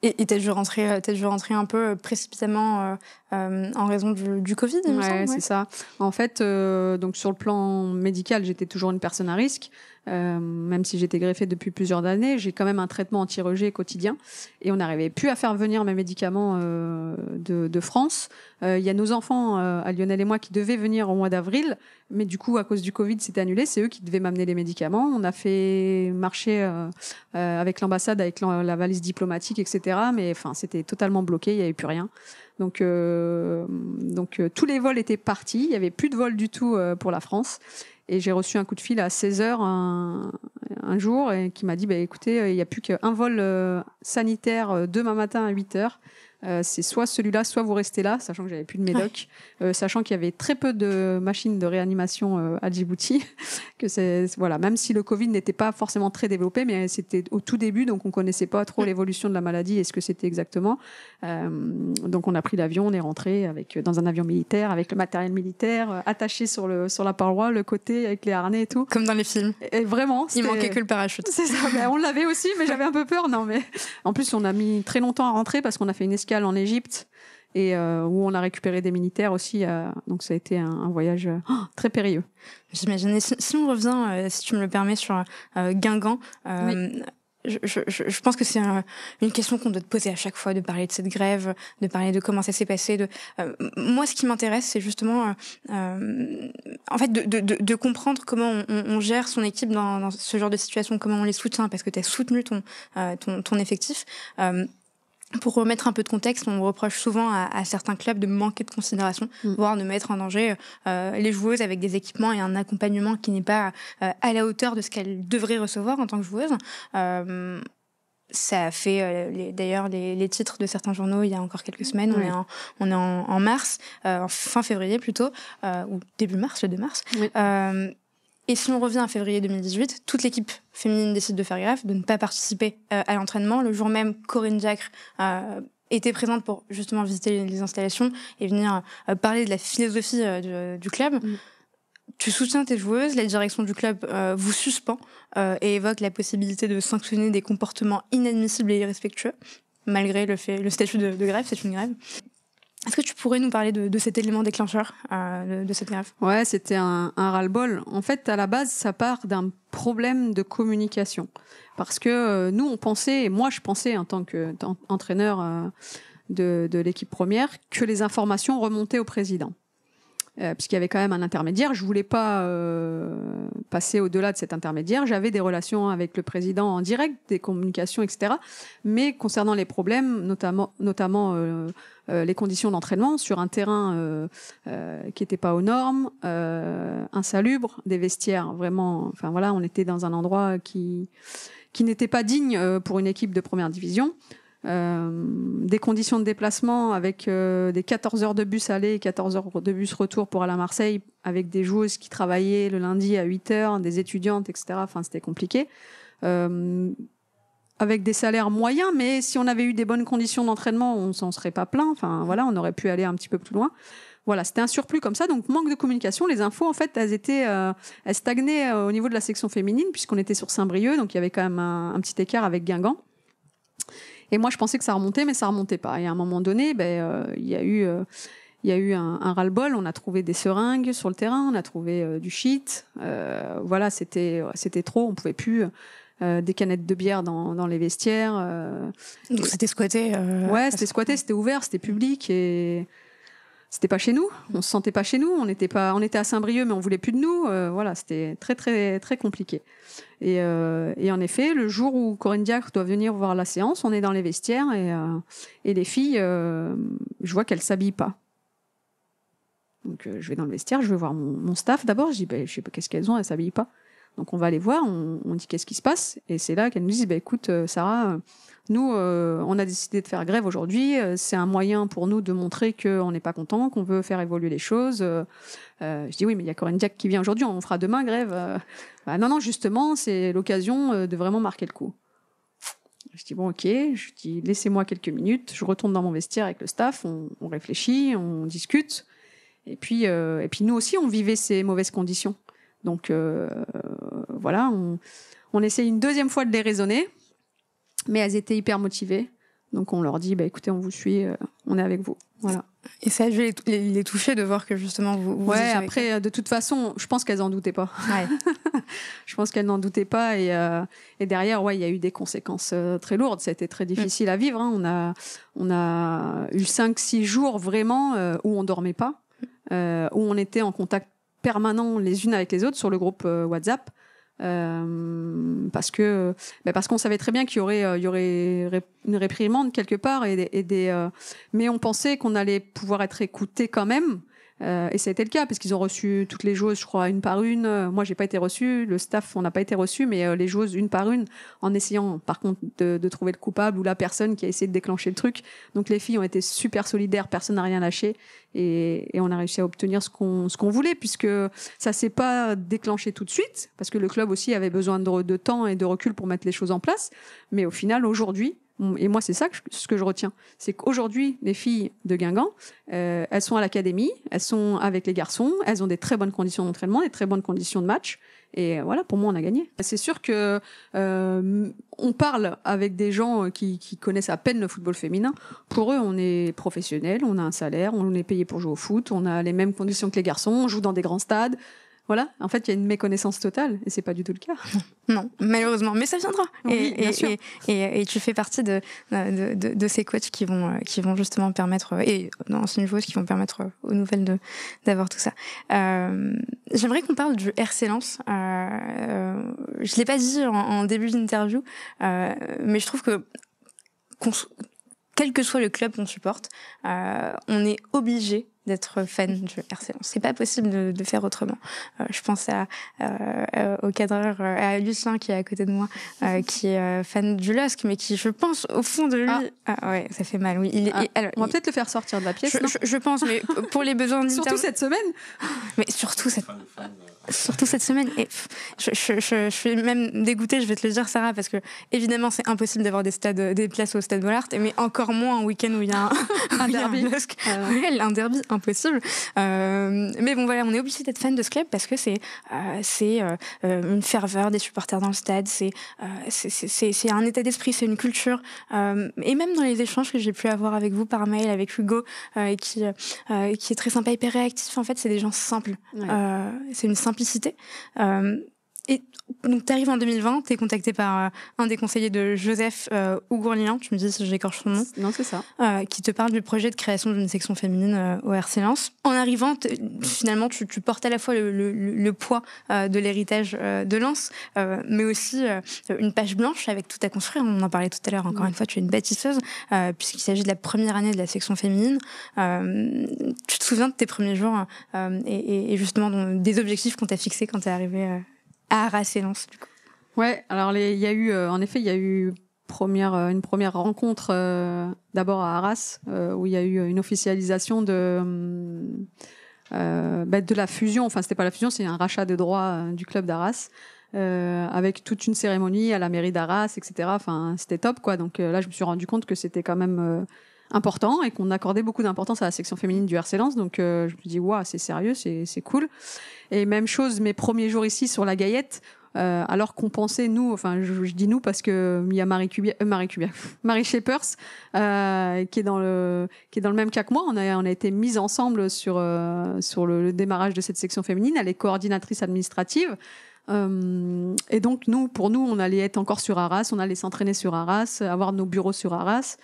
Speaker 1: Et t'as dû rentrer un peu précipitamment en raison du Covid, il me semble.
Speaker 2: Ouais, c'est ça. En fait, donc sur le plan médical, j'étais toujours une personne à risque. Même si j'étais greffée depuis plusieurs années, j'ai quand même un traitement anti-rejet quotidien et on n'arrivait plus à faire venir mes médicaments de France. Il y a nos enfants, à Lionel et moi, qui devaient venir au mois d'avril, mais du coup, à cause du Covid, c'était annulé. C'est eux qui devaient m'amener les médicaments. On a fait marcher avec l'ambassade, avec la valise diplomatique, etc. Mais c'était totalement bloqué, il n'y avait plus rien. Donc tous les vols étaient partis, il n'y avait plus de vols du tout pour la France. Et j'ai reçu un coup de fil à 16h un jour et qui m'a dit écoutez, il n'y a plus qu'un vol sanitaire demain matin à 8h. C'est soit celui-là, soit vous restez là, sachant que j'avais plus de médoc, sachant qu'il y avait très peu de machines de réanimation à Djibouti, voilà, même si le Covid n'était pas forcément très développé, mais c'était au tout début, donc on connaissait pas trop l'évolution de la maladie et ce que c'était exactement. Donc on a pris l'avion, on est rentré dans un avion militaire avec le matériel militaire attaché sur la paroi, le côté avec les harnais et tout.
Speaker 1: Comme dans les films.
Speaker 2: Et vraiment,
Speaker 1: il manquait que le parachute.
Speaker 2: C'est ça. On l'avait aussi, mais j'avais un peu peur. Non, mais en plus on a mis très longtemps à rentrer parce qu'on a fait une escale en Égypte et où on a récupéré des militaires aussi. Donc ça a été un voyage très périlleux.
Speaker 1: J'imagine. Si on revient, si tu me le permets, sur Guingamp,
Speaker 2: oui.
Speaker 1: Je pense que c'est une question qu'on doit te poser à chaque fois, de parler de cette grève, de parler de comment ça s'est passé. Moi, ce qui m'intéresse, c'est justement en fait de comprendre comment on gère son équipe dans ce genre de situation, comment on les soutient, parce que tu as soutenu ton effectif. Pour remettre un peu de contexte, on reproche souvent à certains clubs de manquer de considération, voire de mettre en danger les joueuses avec des équipements et un accompagnement qui n'est pas à la hauteur de ce qu'elles devraient recevoir en tant que joueuses. Ça a fait d'ailleurs les titres de certains journaux il y a encore quelques semaines. Oui. On est en mars, en fin février plutôt, ou début mars, le 2 mars. Oui. Et si on revient à février 2018, toute l'équipe féminine décide de faire grève, de ne pas participer à l'entraînement. Le jour même, Corinne Diacre était présente pour justement visiter les installations et venir parler de la philosophie du club. Tu soutiens tes joueuses, la direction du club vous suspend et évoque la possibilité de sanctionner des comportements inadmissibles et irrespectueux, malgré le statut de grève, c'est une grève. Est-ce que tu pourrais nous parler de cet élément déclencheur de cette grève ? Ouais,
Speaker 2: c'était un ras-le-bol. En fait, à la base, ça part d'un problème de communication. Parce que nous, on pensait, et moi je pensais en tant qu'entraîneur de l'équipe première, que les informations remontaient au président. Puisqu'il y avait quand même un intermédiaire. Je voulais pas passer au-delà de cet intermédiaire. J'avais des relations avec le président en direct, des communications, etc. Mais concernant les problèmes, notamment les conditions d'entraînement sur un terrain qui n'était pas aux normes, insalubre, des vestiaires vraiment. Enfin voilà, on était dans un endroit qui n'était pas digne pour une équipe de première division. Des conditions de déplacement avec des 14 heures de bus aller et 14 heures de bus retour pour aller à Marseille, avec des joueuses qui travaillaient le lundi à 8 heures, des étudiantes, etc. Enfin, c'était compliqué. Avec des salaires moyens, mais si on avait eu des bonnes conditions d'entraînement, on s'en serait pas plaint. Enfin, voilà, on aurait pu aller un petit peu plus loin. Voilà, c'était un surplus comme ça, donc manque de communication. Les infos, en fait, elles stagnaient au niveau de la section féminine, puisqu'on était sur Saint-Brieuc, donc il y avait quand même un petit écart avec Guingamp. Et moi, je pensais que ça remontait, mais ça remontait pas. Et à un moment donné, il y a eu un ras-le-bol. On a trouvé des seringues sur le terrain, on a trouvé du shit. Voilà, c'était trop. On pouvait plus. Des canettes de bière dans les vestiaires.
Speaker 1: Donc c'était squatté.
Speaker 2: Ouais, c'était squatté, c'était ouvert, c'était public et c'était pas chez nous. On se sentait pas chez nous. On était à Saint-Brieuc, mais on voulait plus de nous. Voilà, c'était très très très compliqué. Et en effet, le jour où Corinne Diacre doit venir voir la séance, on est dans les vestiaires et les filles, je vois qu'elles s'habillent pas. Donc je vais dans le vestiaire, je vais voir mon staff d'abord. Je dis, je sais pas qu'est-ce qu'elles ont, elles s'habillent pas. Donc on va les voir, on dit qu'est-ce qui se passe, et c'est là qu'elles nous disent, écoute Sarah, nous on a décidé de faire grève aujourd'hui, c'est un moyen pour nous de montrer qu'on n'est pas content, qu'on veut faire évoluer les choses. Je dis oui, mais il y a Corinne Diacre qui vient aujourd'hui, on fera demain grève. Non, justement, c'est l'occasion de vraiment marquer le coup. Je dis bon, ok, je dis laissez-moi quelques minutes, je retourne dans mon vestiaire avec le staff, on réfléchit, on discute, et puis nous aussi on vivait ces mauvaises conditions. Donc voilà, on essaye une deuxième fois de les raisonner, mais elles étaient hyper motivées. Donc on leur dit, écoutez, on vous suit, on est avec vous. Voilà.
Speaker 1: Et ça a dû les toucher de voir que justement vous
Speaker 2: ouais, après, de toute façon, je pense qu'elles n'en doutaient pas. Ouais. Je pense qu'elles n'en doutaient pas. Et derrière, ouais, il y a eu des conséquences très lourdes. Ça a été très difficile à vivre. Hein. On a eu 5-6 jours vraiment où on dormait pas, où on était en contact permanent les unes avec les autres sur le groupe WhatsApp, parce qu'on savait très bien qu'il y aurait une réprimande quelque part mais on pensait qu'on allait pouvoir être écouté quand même, Et ça a été le cas parce qu'ils ont reçu toutes les joueuses, je crois, une par une. Moi, j'ai pas été reçue, le staff, on n'a pas été reçu, mais les joueuses une par une, en essayant, par contre, de trouver le coupable ou la personne qui a essayé de déclencher le truc. Donc les filles ont été super solidaires, personne n'a rien lâché, et on a réussi à obtenir ce qu'on voulait, puisque ça s'est pas déclenché tout de suite, parce que le club aussi avait besoin de temps et de recul pour mettre les choses en place. Mais au final, aujourd'hui, et moi c'est ça ce que je retiens, c'est qu'aujourd'hui les filles de Guingamp, elles sont à l'académie, elles sont avec les garçons, elles ont des très bonnes conditions d'entraînement, des très bonnes conditions de match, et voilà, pour moi on a gagné. C'est sûr que on parle avec des gens qui connaissent à peine le football féminin. Pour eux, on est professionnels, on a un salaire, on est payé pour jouer au foot, on a les mêmes conditions que les garçons, on joue dans des grands stades. Voilà, en fait, il y a une méconnaissance totale, et c'est pas du tout le cas.
Speaker 1: Non, malheureusement, mais ça viendra.
Speaker 2: Oui, bien sûr.
Speaker 1: Et tu fais partie de ces coachs qui vont justement permettre, et d'anciennes joueuses qui vont permettre aux nouvelles d'avoir tout ça. J'aimerais qu'on parle du RC Lens. Je l'ai pas dit en début d'interview, mais je trouve que quel que soit le club qu'on supporte, on est obligé d'être fan du RC Lens. C'est pas possible de faire autrement. Je pense au cadreur, à Lucien qui est à côté de moi, qui est fan du LOSC, mais qui, je pense, au fond de lui... Ah ouais, ça fait mal, oui.
Speaker 2: Alors, on va peut-être le faire sortir de la pièce,
Speaker 1: je pense, mais pour les besoins d'interview...
Speaker 2: Surtout cette semaine.
Speaker 1: Mais surtout cette semaine. Et je suis même dégoûtée, je vais te le dire, Sarah, parce que évidemment, c'est impossible d'avoir des places au Stade Bollaert, mais encore moins un week-end où il y a un derby. Un derby impossible. Mais bon, voilà, on est obligé d'être fan de ce club parce que c'est une ferveur des supporters dans le stade, c'est un état d'esprit, c'est une culture. Et même dans les échanges que j'ai pu avoir avec vous par mail, avec Hugo, qui est très sympa, hyper réactif, en fait, c'est des gens simples. Ouais. C'est une simplicité. Et donc, tu arrives en 2020, tu es contacté par un des conseillers de Joseph Ougourlian, tu me dis si j'écorche son nom.
Speaker 2: Non, c'est ça.
Speaker 1: Qui te parle du projet de création d'une section féminine au RC Lens. En arrivant, finalement, tu portes à la fois le poids de l'héritage de Lens, mais aussi une page blanche avec tout à construire. On en parlait tout à l'heure, encore une fois, tu es une bâtisseuse, puisqu'il s'agit de la première année de la section féminine. Tu te souviens de tes premiers jours et justement des objectifs qu'on t'a fixés quand tu es arrivée à Arras et Lens, du coup.
Speaker 2: Ouais, alors il y a eu, en effet, il y a eu une première rencontre d'abord à Arras, où il y a eu une officialisation de la fusion. Enfin, c'était pas la fusion, c'est un rachat de droits du club d'Arras, avec toute une cérémonie à la mairie d'Arras, etc. Enfin, c'était top, quoi. Donc là, je me suis rendu compte que c'était quand même important et qu'on accordait beaucoup d'importance à la section féminine du RC Lens. Donc je me dis waouh, c'est sérieux, c'est cool. Et même chose, mes premiers jours ici sur la Gaillette, alors qu'on pensait, nous, enfin je dis nous parce que il y a Marie Shepers qui est dans le même cas que moi. On a été mises ensemble sur le démarrage de cette section féminine. Elle est coordinatrice administrative. Et donc pour nous, on allait être encore sur Arras, on allait s'entraîner sur Arras, avoir nos bureaux sur Arras.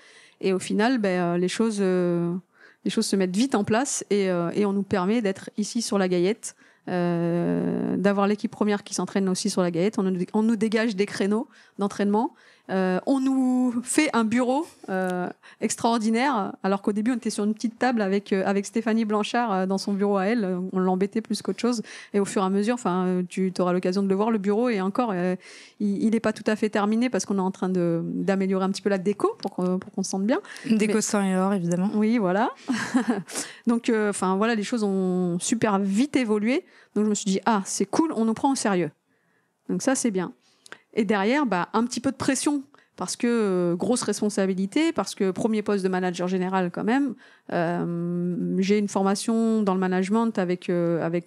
Speaker 2: Et au final, les choses se mettent vite en place et on nous permet d'être ici sur la Gaillette, d'avoir l'équipe première qui s'entraîne aussi sur la Gaillette. On nous dégage des créneaux d'entraînement. On nous fait un bureau extraordinaire, alors qu'au début on était sur une petite table avec Stéphanie Blanchard dans son bureau à elle. On l'embêtait plus qu'autre chose. Et au fur et à mesure, enfin, tu auras l'occasion de le voir, le bureau, et encore, il n'est pas tout à fait terminé parce qu'on est en train d'améliorer un petit peu la déco pour qu'on se sente bien.
Speaker 1: Déco sang et or, évidemment.
Speaker 2: Oui, voilà. Donc, enfin voilà, les choses ont super vite évolué. Donc je me suis dit c'est cool, on nous prend au sérieux. Donc ça c'est bien. Et derrière, un petit peu de pression, parce que grosse responsabilité, parce que premier poste de manager général quand même. J'ai une formation dans le management avec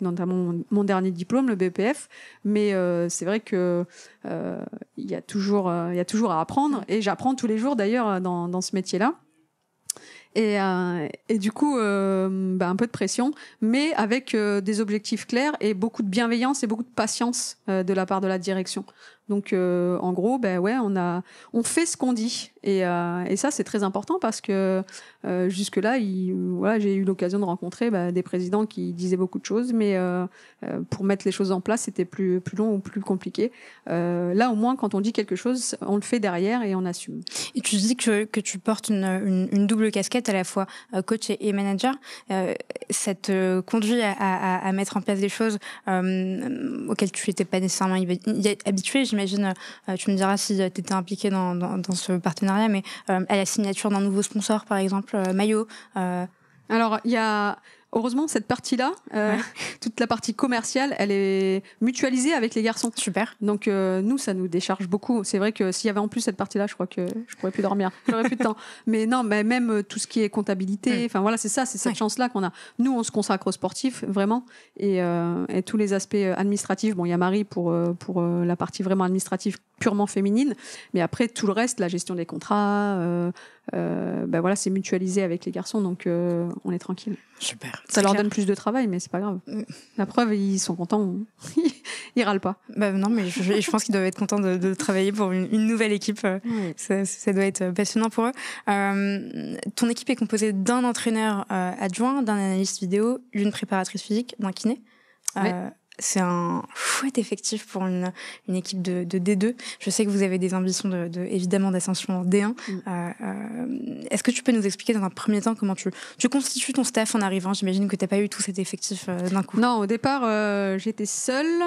Speaker 2: notamment mon dernier diplôme, le BPF, mais c'est vrai que il y a toujours à apprendre, et j'apprends tous les jours d'ailleurs dans ce métier-là. Et du coup, un peu de pression, mais avec des objectifs clairs et beaucoup de bienveillance et beaucoup de patience de la part de la direction. Donc, en gros, on fait ce qu'on dit. Et ça, c'est très important parce que jusque-là, j'ai eu l'occasion de rencontrer des présidents qui disaient beaucoup de choses, mais pour mettre les choses en place, c'était plus long ou plus compliqué. Là, au moins, quand on dit quelque chose, on le fait derrière et on assume.
Speaker 1: Et tu dis que tu portes une double casquette, à la fois coach et manager. Ça te conduit à mettre en place des choses auxquelles tu n'étais pas nécessairement habitué. J'imagine, tu me diras si tu étais impliqué dans ce partenariat, mais à la signature d'un nouveau sponsor, par exemple, maillot.
Speaker 2: Alors, il y a... Heureusement, cette partie-là, toute la partie commerciale, elle est mutualisée avec les garçons.
Speaker 1: Super.
Speaker 2: Donc, nous, ça nous décharge beaucoup. C'est vrai que s'il y avait en plus cette partie-là, je crois que je pourrais plus dormir. J'aurais plus de temps. Mais non, mais même tout ce qui est comptabilité, enfin voilà, c'est ça, c'est cette chance-là qu'on a. Nous, on se consacre aux sportifs, vraiment. Et tous les aspects administratifs, bon, il y a Marie pour la partie vraiment administrative purement féminine. Mais après, tout le reste, la gestion des contrats, voilà, c'est mutualisé avec les garçons, donc on est tranquille.
Speaker 1: Super.
Speaker 2: Ça leur donne plus de travail, mais c'est pas grave. La preuve, ils sont contents, ils râlent pas.
Speaker 1: Non, mais je pense qu'ils doivent être contents de travailler pour une nouvelle équipe. Ça doit être passionnant pour eux. Ton équipe est composée d'un entraîneur adjoint, d'un analyste vidéo, d'une préparatrice physique, d'un kiné. C'est un chouette effectif pour une équipe de D2. Je sais que vous avez des ambitions évidemment d'ascension en D1. Est-ce que tu peux nous expliquer dans un premier temps comment tu constitues ton staff en arrivant? J'imagine que tu n'as pas eu tout cet effectif d'un coup.
Speaker 2: Non, au départ, j'étais seule.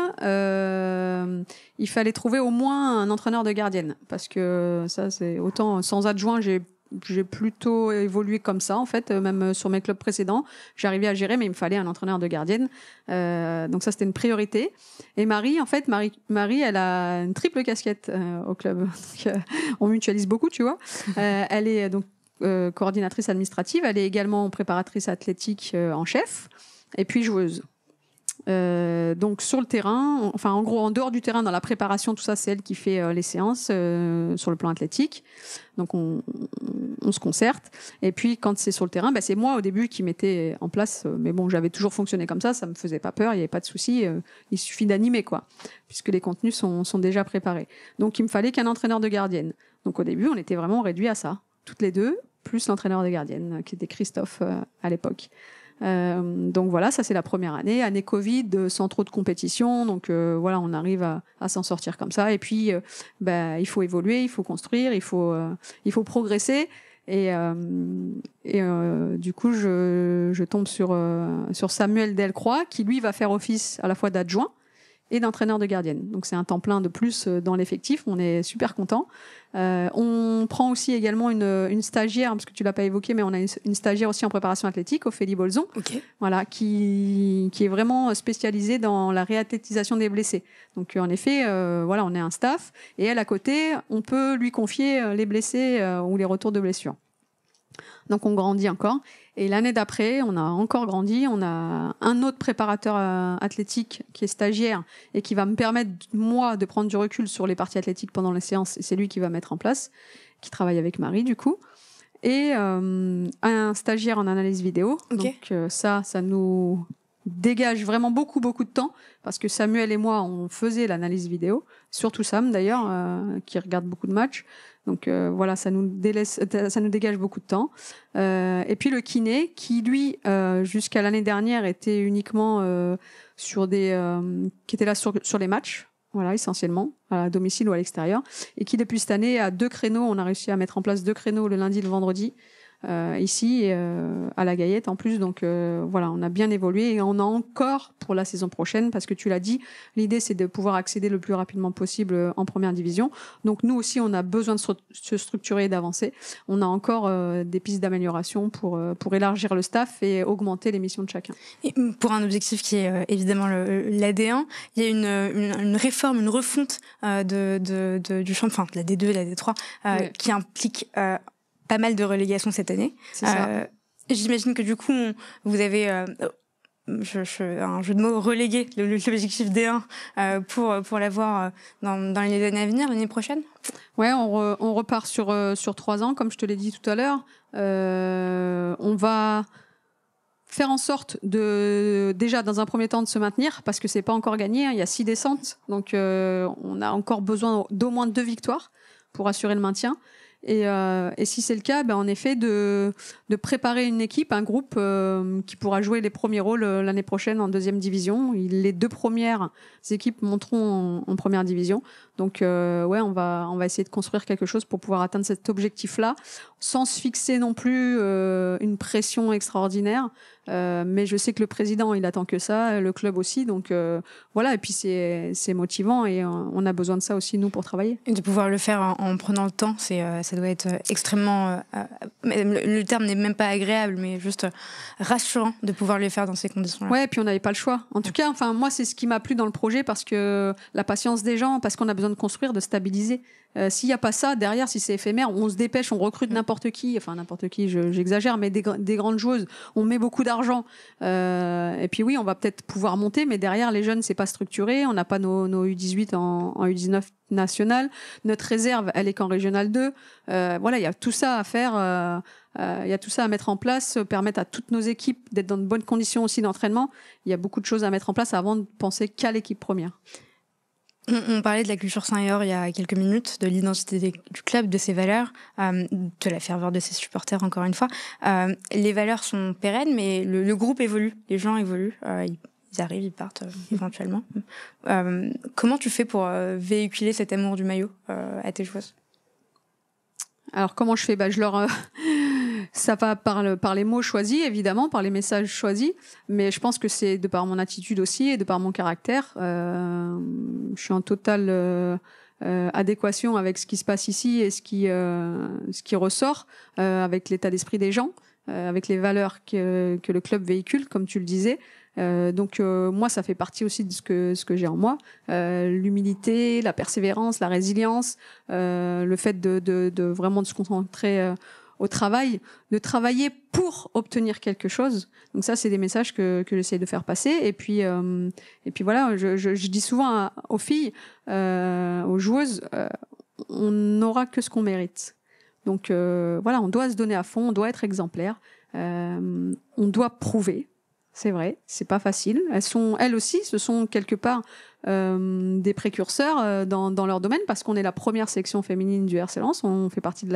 Speaker 2: Il fallait trouver au moins un entraîneur de gardienne. Parce que ça, c'est autant sans adjoint, j'ai plutôt évolué comme ça, en fait, même sur mes clubs précédents. J'arrivais à gérer, mais il me fallait un entraîneur de gardienne. Donc ça, c'était une priorité. Et Marie, en fait, Marie, elle a une triple casquette au club. Donc, on mutualise beaucoup, tu vois. Elle est donc coordinatrice administrative. Elle est également préparatrice athlétique en chef. Et puis joueuse. Donc sur le terrain, enfin en gros en dehors du terrain, dans la préparation, tout ça, c'est elle qui fait les séances sur le plan athlétique. Donc on se concerte. Et puis quand c'est sur le terrain, c'est moi au début qui mettais en place. Mais bon, j'avais toujours fonctionné comme ça me faisait pas peur, il y avait pas de souci. Il suffit d'animer quoi, puisque les contenus sont déjà préparés. Donc il me fallait qu'un entraîneur de gardienne. Donc au début, on était vraiment réduits à ça, toutes les deux, plus l'entraîneur de gardienne qui était Christophe à l'époque. Donc voilà, ça c'est la première année Covid, sans trop de compétition, donc voilà, on arrive à s'en sortir comme ça. Et puis il faut évoluer, il faut construire, il faut progresser. Et du coup, je tombe sur Samuel Delcroix, qui lui va faire office à la fois d'adjoint et d'entraîneur de gardienne. Donc c'est un temps plein de plus dans l'effectif, on est super contents. On prend aussi également une stagiaire, parce que tu l'as pas évoqué, mais on a une stagiaire aussi en préparation athlétique, Ophélie Bolzon, voilà, qui est vraiment spécialisée dans la réathlétisation des blessés. Donc en effet, voilà, on est un staff, et elle à côté, on peut lui confier les blessés ou les retours de blessures. Donc on grandit encore. Et l'année d'après, on a encore grandi. On a un autre préparateur athlétique qui est stagiaire et qui va me permettre, moi, de prendre du recul sur les parties athlétiques pendant les séances. Et c'est lui qui va mettre en place, qui travaille avec Marie, du coup. Et un stagiaire en analyse vidéo. Donc ça nous dégage vraiment beaucoup de temps, parce que Samuel et moi, on faisait l'analyse vidéo, surtout Sam d'ailleurs, qui regarde beaucoup de matchs. Donc voilà, ça nous dégage beaucoup de temps. Et puis le kiné, qui lui, jusqu'à l'année dernière, était uniquement qui était là sur les matchs, voilà, essentiellement, à domicile ou à l'extérieur, et qui depuis cette année a 2 créneaux. On a réussi à mettre en place 2 créneaux le lundi et le vendredi. Ici à la Gaillette en plus, donc voilà, on a bien évolué et on a encore pour la saison prochaine, parce que tu l'as dit, l'idée c'est de pouvoir accéder le plus rapidement possible en première division. Donc nous aussi on a besoin de se structurer et d'avancer. On a encore des pistes d'amélioration pour élargir le staff et augmenter les missions de chacun.
Speaker 1: Et pour un objectif qui est évidemment l'AD1, il y a une réforme, une refonte du champ, enfin de la D2 et la D3 qui implique pas mal de relégations cette année.
Speaker 2: C'est ça.
Speaker 1: J'imagine que du coup, vous avez un jeu de mots, relégué l'objectif D1 pour l'avoir dans les années à venir, l'année prochaine.
Speaker 2: Ouais, on repart sur 3 ans, comme je te l'ai dit tout à l'heure. On va faire en sorte de, déjà dans un premier temps, de se maintenir, parce que c'est pas encore gagné, hein, il y a 6 descentes, donc on a encore besoin d'au moins 2 victoires pour assurer le maintien. Et si c'est le cas, en effet, de préparer une équipe, un groupe qui pourra jouer les premiers rôles l'année prochaine en deuxième division. Les 2 premières équipes monteront en première division. Donc, on va essayer de construire quelque chose pour pouvoir atteindre cet objectif-là, sans se fixer non plus une pression extraordinaire. Mais je sais que le président, il attend que ça, le club aussi. Donc, voilà. Et puis, c'est motivant et on a besoin de ça aussi, nous, pour travailler.
Speaker 1: Et de pouvoir le faire en prenant le temps, ça doit être extrêmement... le terme n'est même pas agréable, mais juste rassurant de pouvoir le faire dans ces conditions-là.
Speaker 2: Ouais, et puis on n'avait pas le choix. En tout cas, moi, c'est ce qui m'a plu dans le projet, parce que la patience des gens, parce qu'on a besoin de construire, de stabiliser. S'il n'y a pas ça, derrière, si c'est éphémère, on se dépêche, on recrute n'importe qui, j'exagère, mais des grandes joueuses. On met beaucoup d'argent. Et puis oui, on va peut-être pouvoir monter, mais derrière, les jeunes, c'est pas structuré. On n'a pas nos U18 en U19 national. Notre réserve, elle est qu'en régional 2. Il y a tout ça à faire. Il y a tout ça à mettre en place, permettre à toutes nos équipes d'être dans de bonnes conditions aussi d'entraînement. Il y a beaucoup de choses à mettre en place avant de penser qu'à l'équipe première.
Speaker 1: On parlait de la culture Saint-Yor il y a quelques minutes, de l'identité du club, de ses valeurs, de la ferveur de ses supporters, encore une fois. Les valeurs sont pérennes, mais le groupe évolue, les gens évoluent, ils arrivent, ils partent éventuellement. Comment tu fais pour véhiculer cet amour du maillot à tes joueuses ?
Speaker 2: Alors comment je fais ? Je leur ça va par les mots choisis, évidemment, par les messages choisis, mais je pense que c'est de par mon attitude aussi et de par mon caractère. Je suis en totale adéquation avec ce qui se passe ici et ce qui ressort, avec l'état d'esprit des gens, avec les valeurs que le club véhicule, comme tu le disais. Donc moi, ça fait partie aussi de ce que j'ai en moi, l'humilité, la persévérance, la résilience, le fait de vraiment de se concentrer au travail, de travailler pour obtenir quelque chose. Donc ça, c'est des messages que j'essaie de faire passer. Et puis voilà, je dis souvent aux filles, aux joueuses, on n'aura que ce qu'on mérite. Donc on doit se donner à fond, on doit être exemplaire, on doit prouver. C'est vrai, c'est pas facile. Elles aussi, ce sont quelque part des précurseurs dans leur domaine, parce qu'on est la première section féminine du RC Lens. On fait partie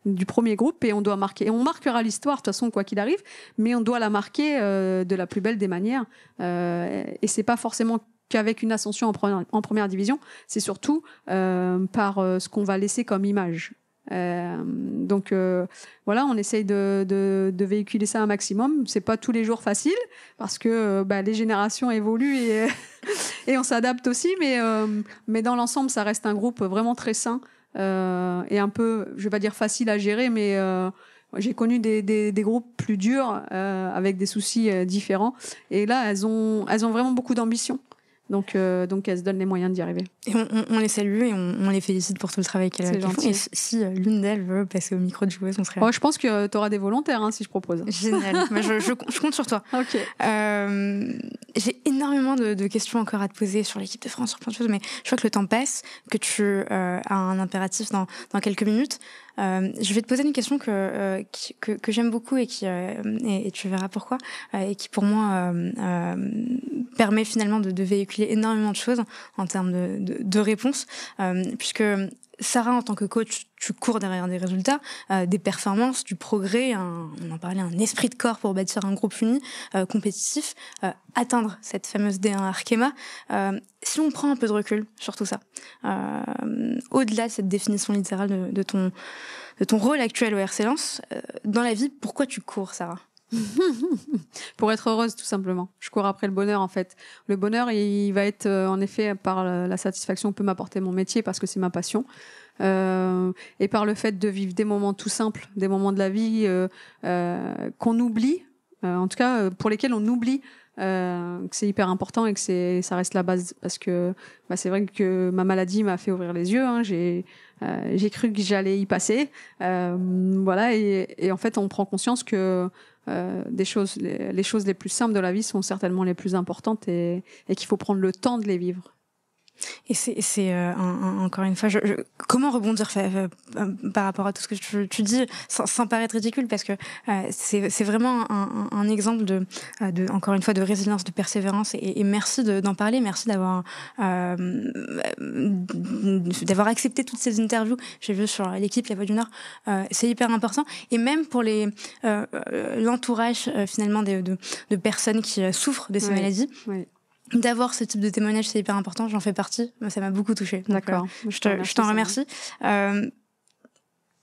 Speaker 2: du premier groupe et on doit marquer. Et on marquera l'histoire de toute façon, quoi qu'il arrive, mais on doit la marquer de la plus belle des manières. Et c'est pas forcément qu'avec une ascension en première division. C'est surtout par ce qu'on va laisser comme image. On essaye de véhiculer ça un maximum. C'est pas tous les jours facile, parce que les générations évoluent et on s'adapte aussi, mais dans l'ensemble, ça reste un groupe vraiment très sain et un peu, je vais pas dire facile à gérer, mais j'ai connu des groupes plus durs avec des soucis différents, et là elles ont vraiment beaucoup d'ambition. Donc elles se donnent les moyens d'y arriver.
Speaker 1: Et on les salue et on les félicite pour tout le travail qu'elles font. Et si l'une d'elles veut passer au micro de joueuse, on serait...
Speaker 2: Je pense que tu auras des volontaires si je propose.
Speaker 1: Génial. je compte sur toi.
Speaker 2: Ok.
Speaker 1: J'ai énormément de questions encore à te poser sur l'équipe de France, sur plein de choses, mais je vois que le temps passe, que tu as un impératif dans quelques minutes. Je vais te poser une question que j'aime beaucoup et tu verras pourquoi, et qui pour moi permet finalement de véhiculer énormément de choses en termes de réponses, puisque Sarah, en tant que coach, tu cours derrière des résultats, des performances, du progrès, on en parlait, un esprit de corps pour bâtir un groupe uni, compétitif, atteindre cette fameuse D1 Arkema. Si on prend un peu de recul sur tout ça, au-delà de cette définition littérale de ton rôle actuel au RC Lens, dans la vie, pourquoi tu cours, Sarah ?
Speaker 2: Pour être heureuse, tout simplement. Je cours après le bonheur, en fait. Le bonheur, il va être, en effet, par la satisfaction que peut m'apporter mon métier, parce que c'est ma passion. Et par le fait de vivre des moments tout simples, des moments de la vie qu'on oublie, en tout cas pour lesquels on oublie que c'est hyper important et que ça reste la base, parce que c'est vrai que ma maladie m'a fait ouvrir les yeux, j'ai cru que j'allais y passer, et en fait on prend conscience que les choses les plus simples de la vie sont certainement les plus importantes, et qu'il faut prendre le temps de les vivre.
Speaker 1: Et c'est encore une fois, comment rebondir par rapport à tout ce que tu dis sans paraître ridicule, parce que c'est vraiment un exemple de encore une fois de résilience, de persévérance, et merci d'en parler, merci d'avoir accepté toutes ces interviews. J'ai vu sur l'équipe La Voix du Nord, c'est hyper important, et même pour l'entourage finalement de personnes qui souffrent de ces maladies.
Speaker 2: Oui.
Speaker 1: D'avoir ce type de témoignage, c'est hyper important. J'en fais partie. Ça m'a beaucoup touchée.
Speaker 2: D'accord.
Speaker 1: Je t'en remercie. On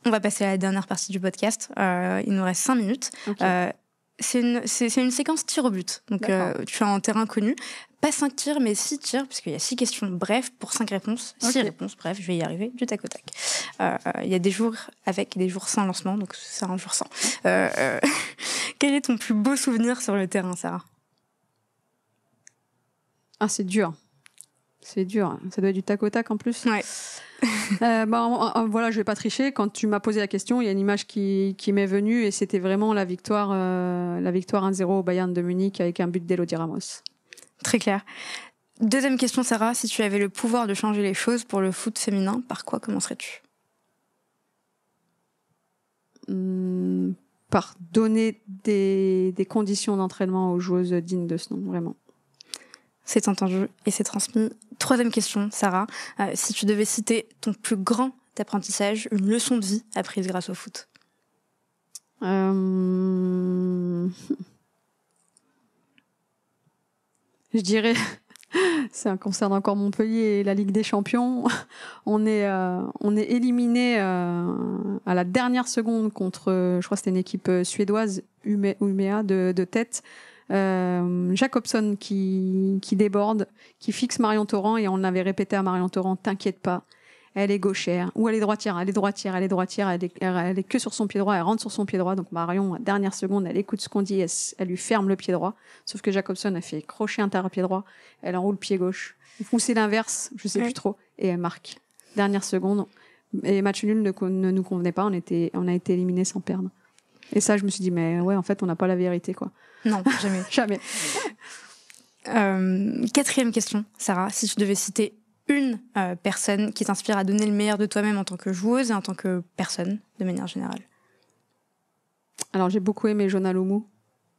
Speaker 1: va passer à la dernière partie du podcast. Il nous reste 5 minutes.
Speaker 2: Okay.
Speaker 1: C'est une séquence tir au but. Donc, tu es en terrain connu. Pas 5 tirs, mais 6 tirs, puisqu'il y a 6 questions. Bref, pour 5 réponses. 6 réponses. Bref, je vais y arriver du tac au tac. Il y a des jours avec et des jours sans lancement. Donc, c'est un jour sans. Quel est ton plus beau souvenir sur le terrain, Sarah?
Speaker 2: Ah, c'est dur. C'est dur. Ça doit être du tac au tac en plus.
Speaker 1: Ouais.
Speaker 2: Voilà, je vais pas tricher. Quand tu m'as posé la question, il y a une image qui m'est venue, et c'était vraiment la victoire 1-0 au Bayern de Munich avec un but d'Elodie Ramos.
Speaker 1: Très clair. Deuxième question, Sarah. Si tu avais le pouvoir de changer les choses pour le foot féminin, par quoi commencerais-tu?
Speaker 2: Par donner des conditions d'entraînement aux joueuses dignes de ce nom, vraiment.
Speaker 1: C'est entendu et c'est transmis. Troisième question, Sarah. Si tu devais citer ton plus grand apprentissage, une leçon de vie apprise grâce au foot.
Speaker 2: Je dirais, ça concerne encore Montpellier et la Ligue des Champions. On est éliminé à la dernière seconde contre, je crois que c'était une équipe suédoise, Umeå de tête. Jacobson qui déborde, qui fixe Marion Torrent, et on avait répété à Marion Torrent, t'inquiète pas, elle est gauchère, ou elle est droitière, elle est que sur son pied droit, elle rentre sur son pied droit. Donc Marion, à dernière seconde, elle écoute ce qu'on dit, elle lui ferme le pied droit, sauf que Jacobson a fait crochet intérieur pied droit, elle enroule pied gauche, ou c'est l'inverse, je sais plus trop, et elle marque. Dernière seconde, et match nul ne nous convenait pas, on a été éliminés sans perdre. Et ça, je me suis dit, mais ouais, en fait, on n'a pas la vérité, quoi.
Speaker 1: Non, jamais.
Speaker 2: Jamais.
Speaker 1: Quatrième question, Sarah. Si tu devais citer une personne qui t'inspire à donner le meilleur de toi-même en tant que joueuse et en tant que personne, de manière générale.
Speaker 2: Alors, j'ai beaucoup aimé Jona Loumou.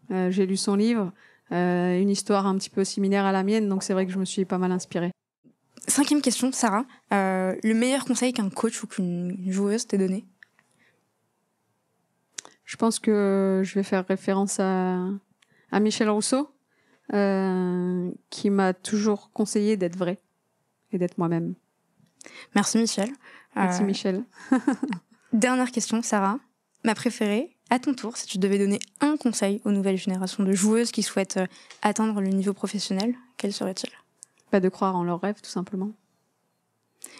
Speaker 2: J'ai lu son livre, une histoire un petit peu similaire à la mienne, donc c'est vrai que je me suis pas mal inspirée.
Speaker 1: Cinquième question, Sarah. Le meilleur conseil qu'un coach ou qu'une joueuse t'ait donné?
Speaker 2: Je pense que je vais faire référence à Michel Rousseau, qui m'a toujours conseillé d'être vraie et d'être moi-même.
Speaker 1: Merci Michel.
Speaker 2: Merci Michel.
Speaker 1: Dernière question, Sarah. Ma préférée, à ton tour, si tu devais donner un conseil aux nouvelles générations de joueuses qui souhaitent atteindre le niveau professionnel, quel serait-il?
Speaker 2: De croire en leurs rêves, tout simplement.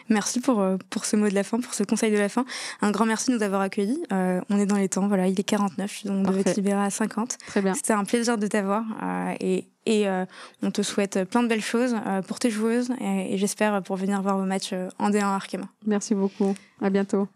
Speaker 1: Merci pour ce mot de la fin, pour ce conseil de la fin. Un grand merci de nous avoir accueillis. On est dans les temps, voilà, il est 49, donc on devait te libérer à 50.
Speaker 2: Très bien.
Speaker 1: C'était un plaisir de t'avoir et on te souhaite plein de belles choses pour tes joueuses et j'espère pour venir voir vos matchs en D1 Arkema.
Speaker 2: Merci beaucoup. À bientôt.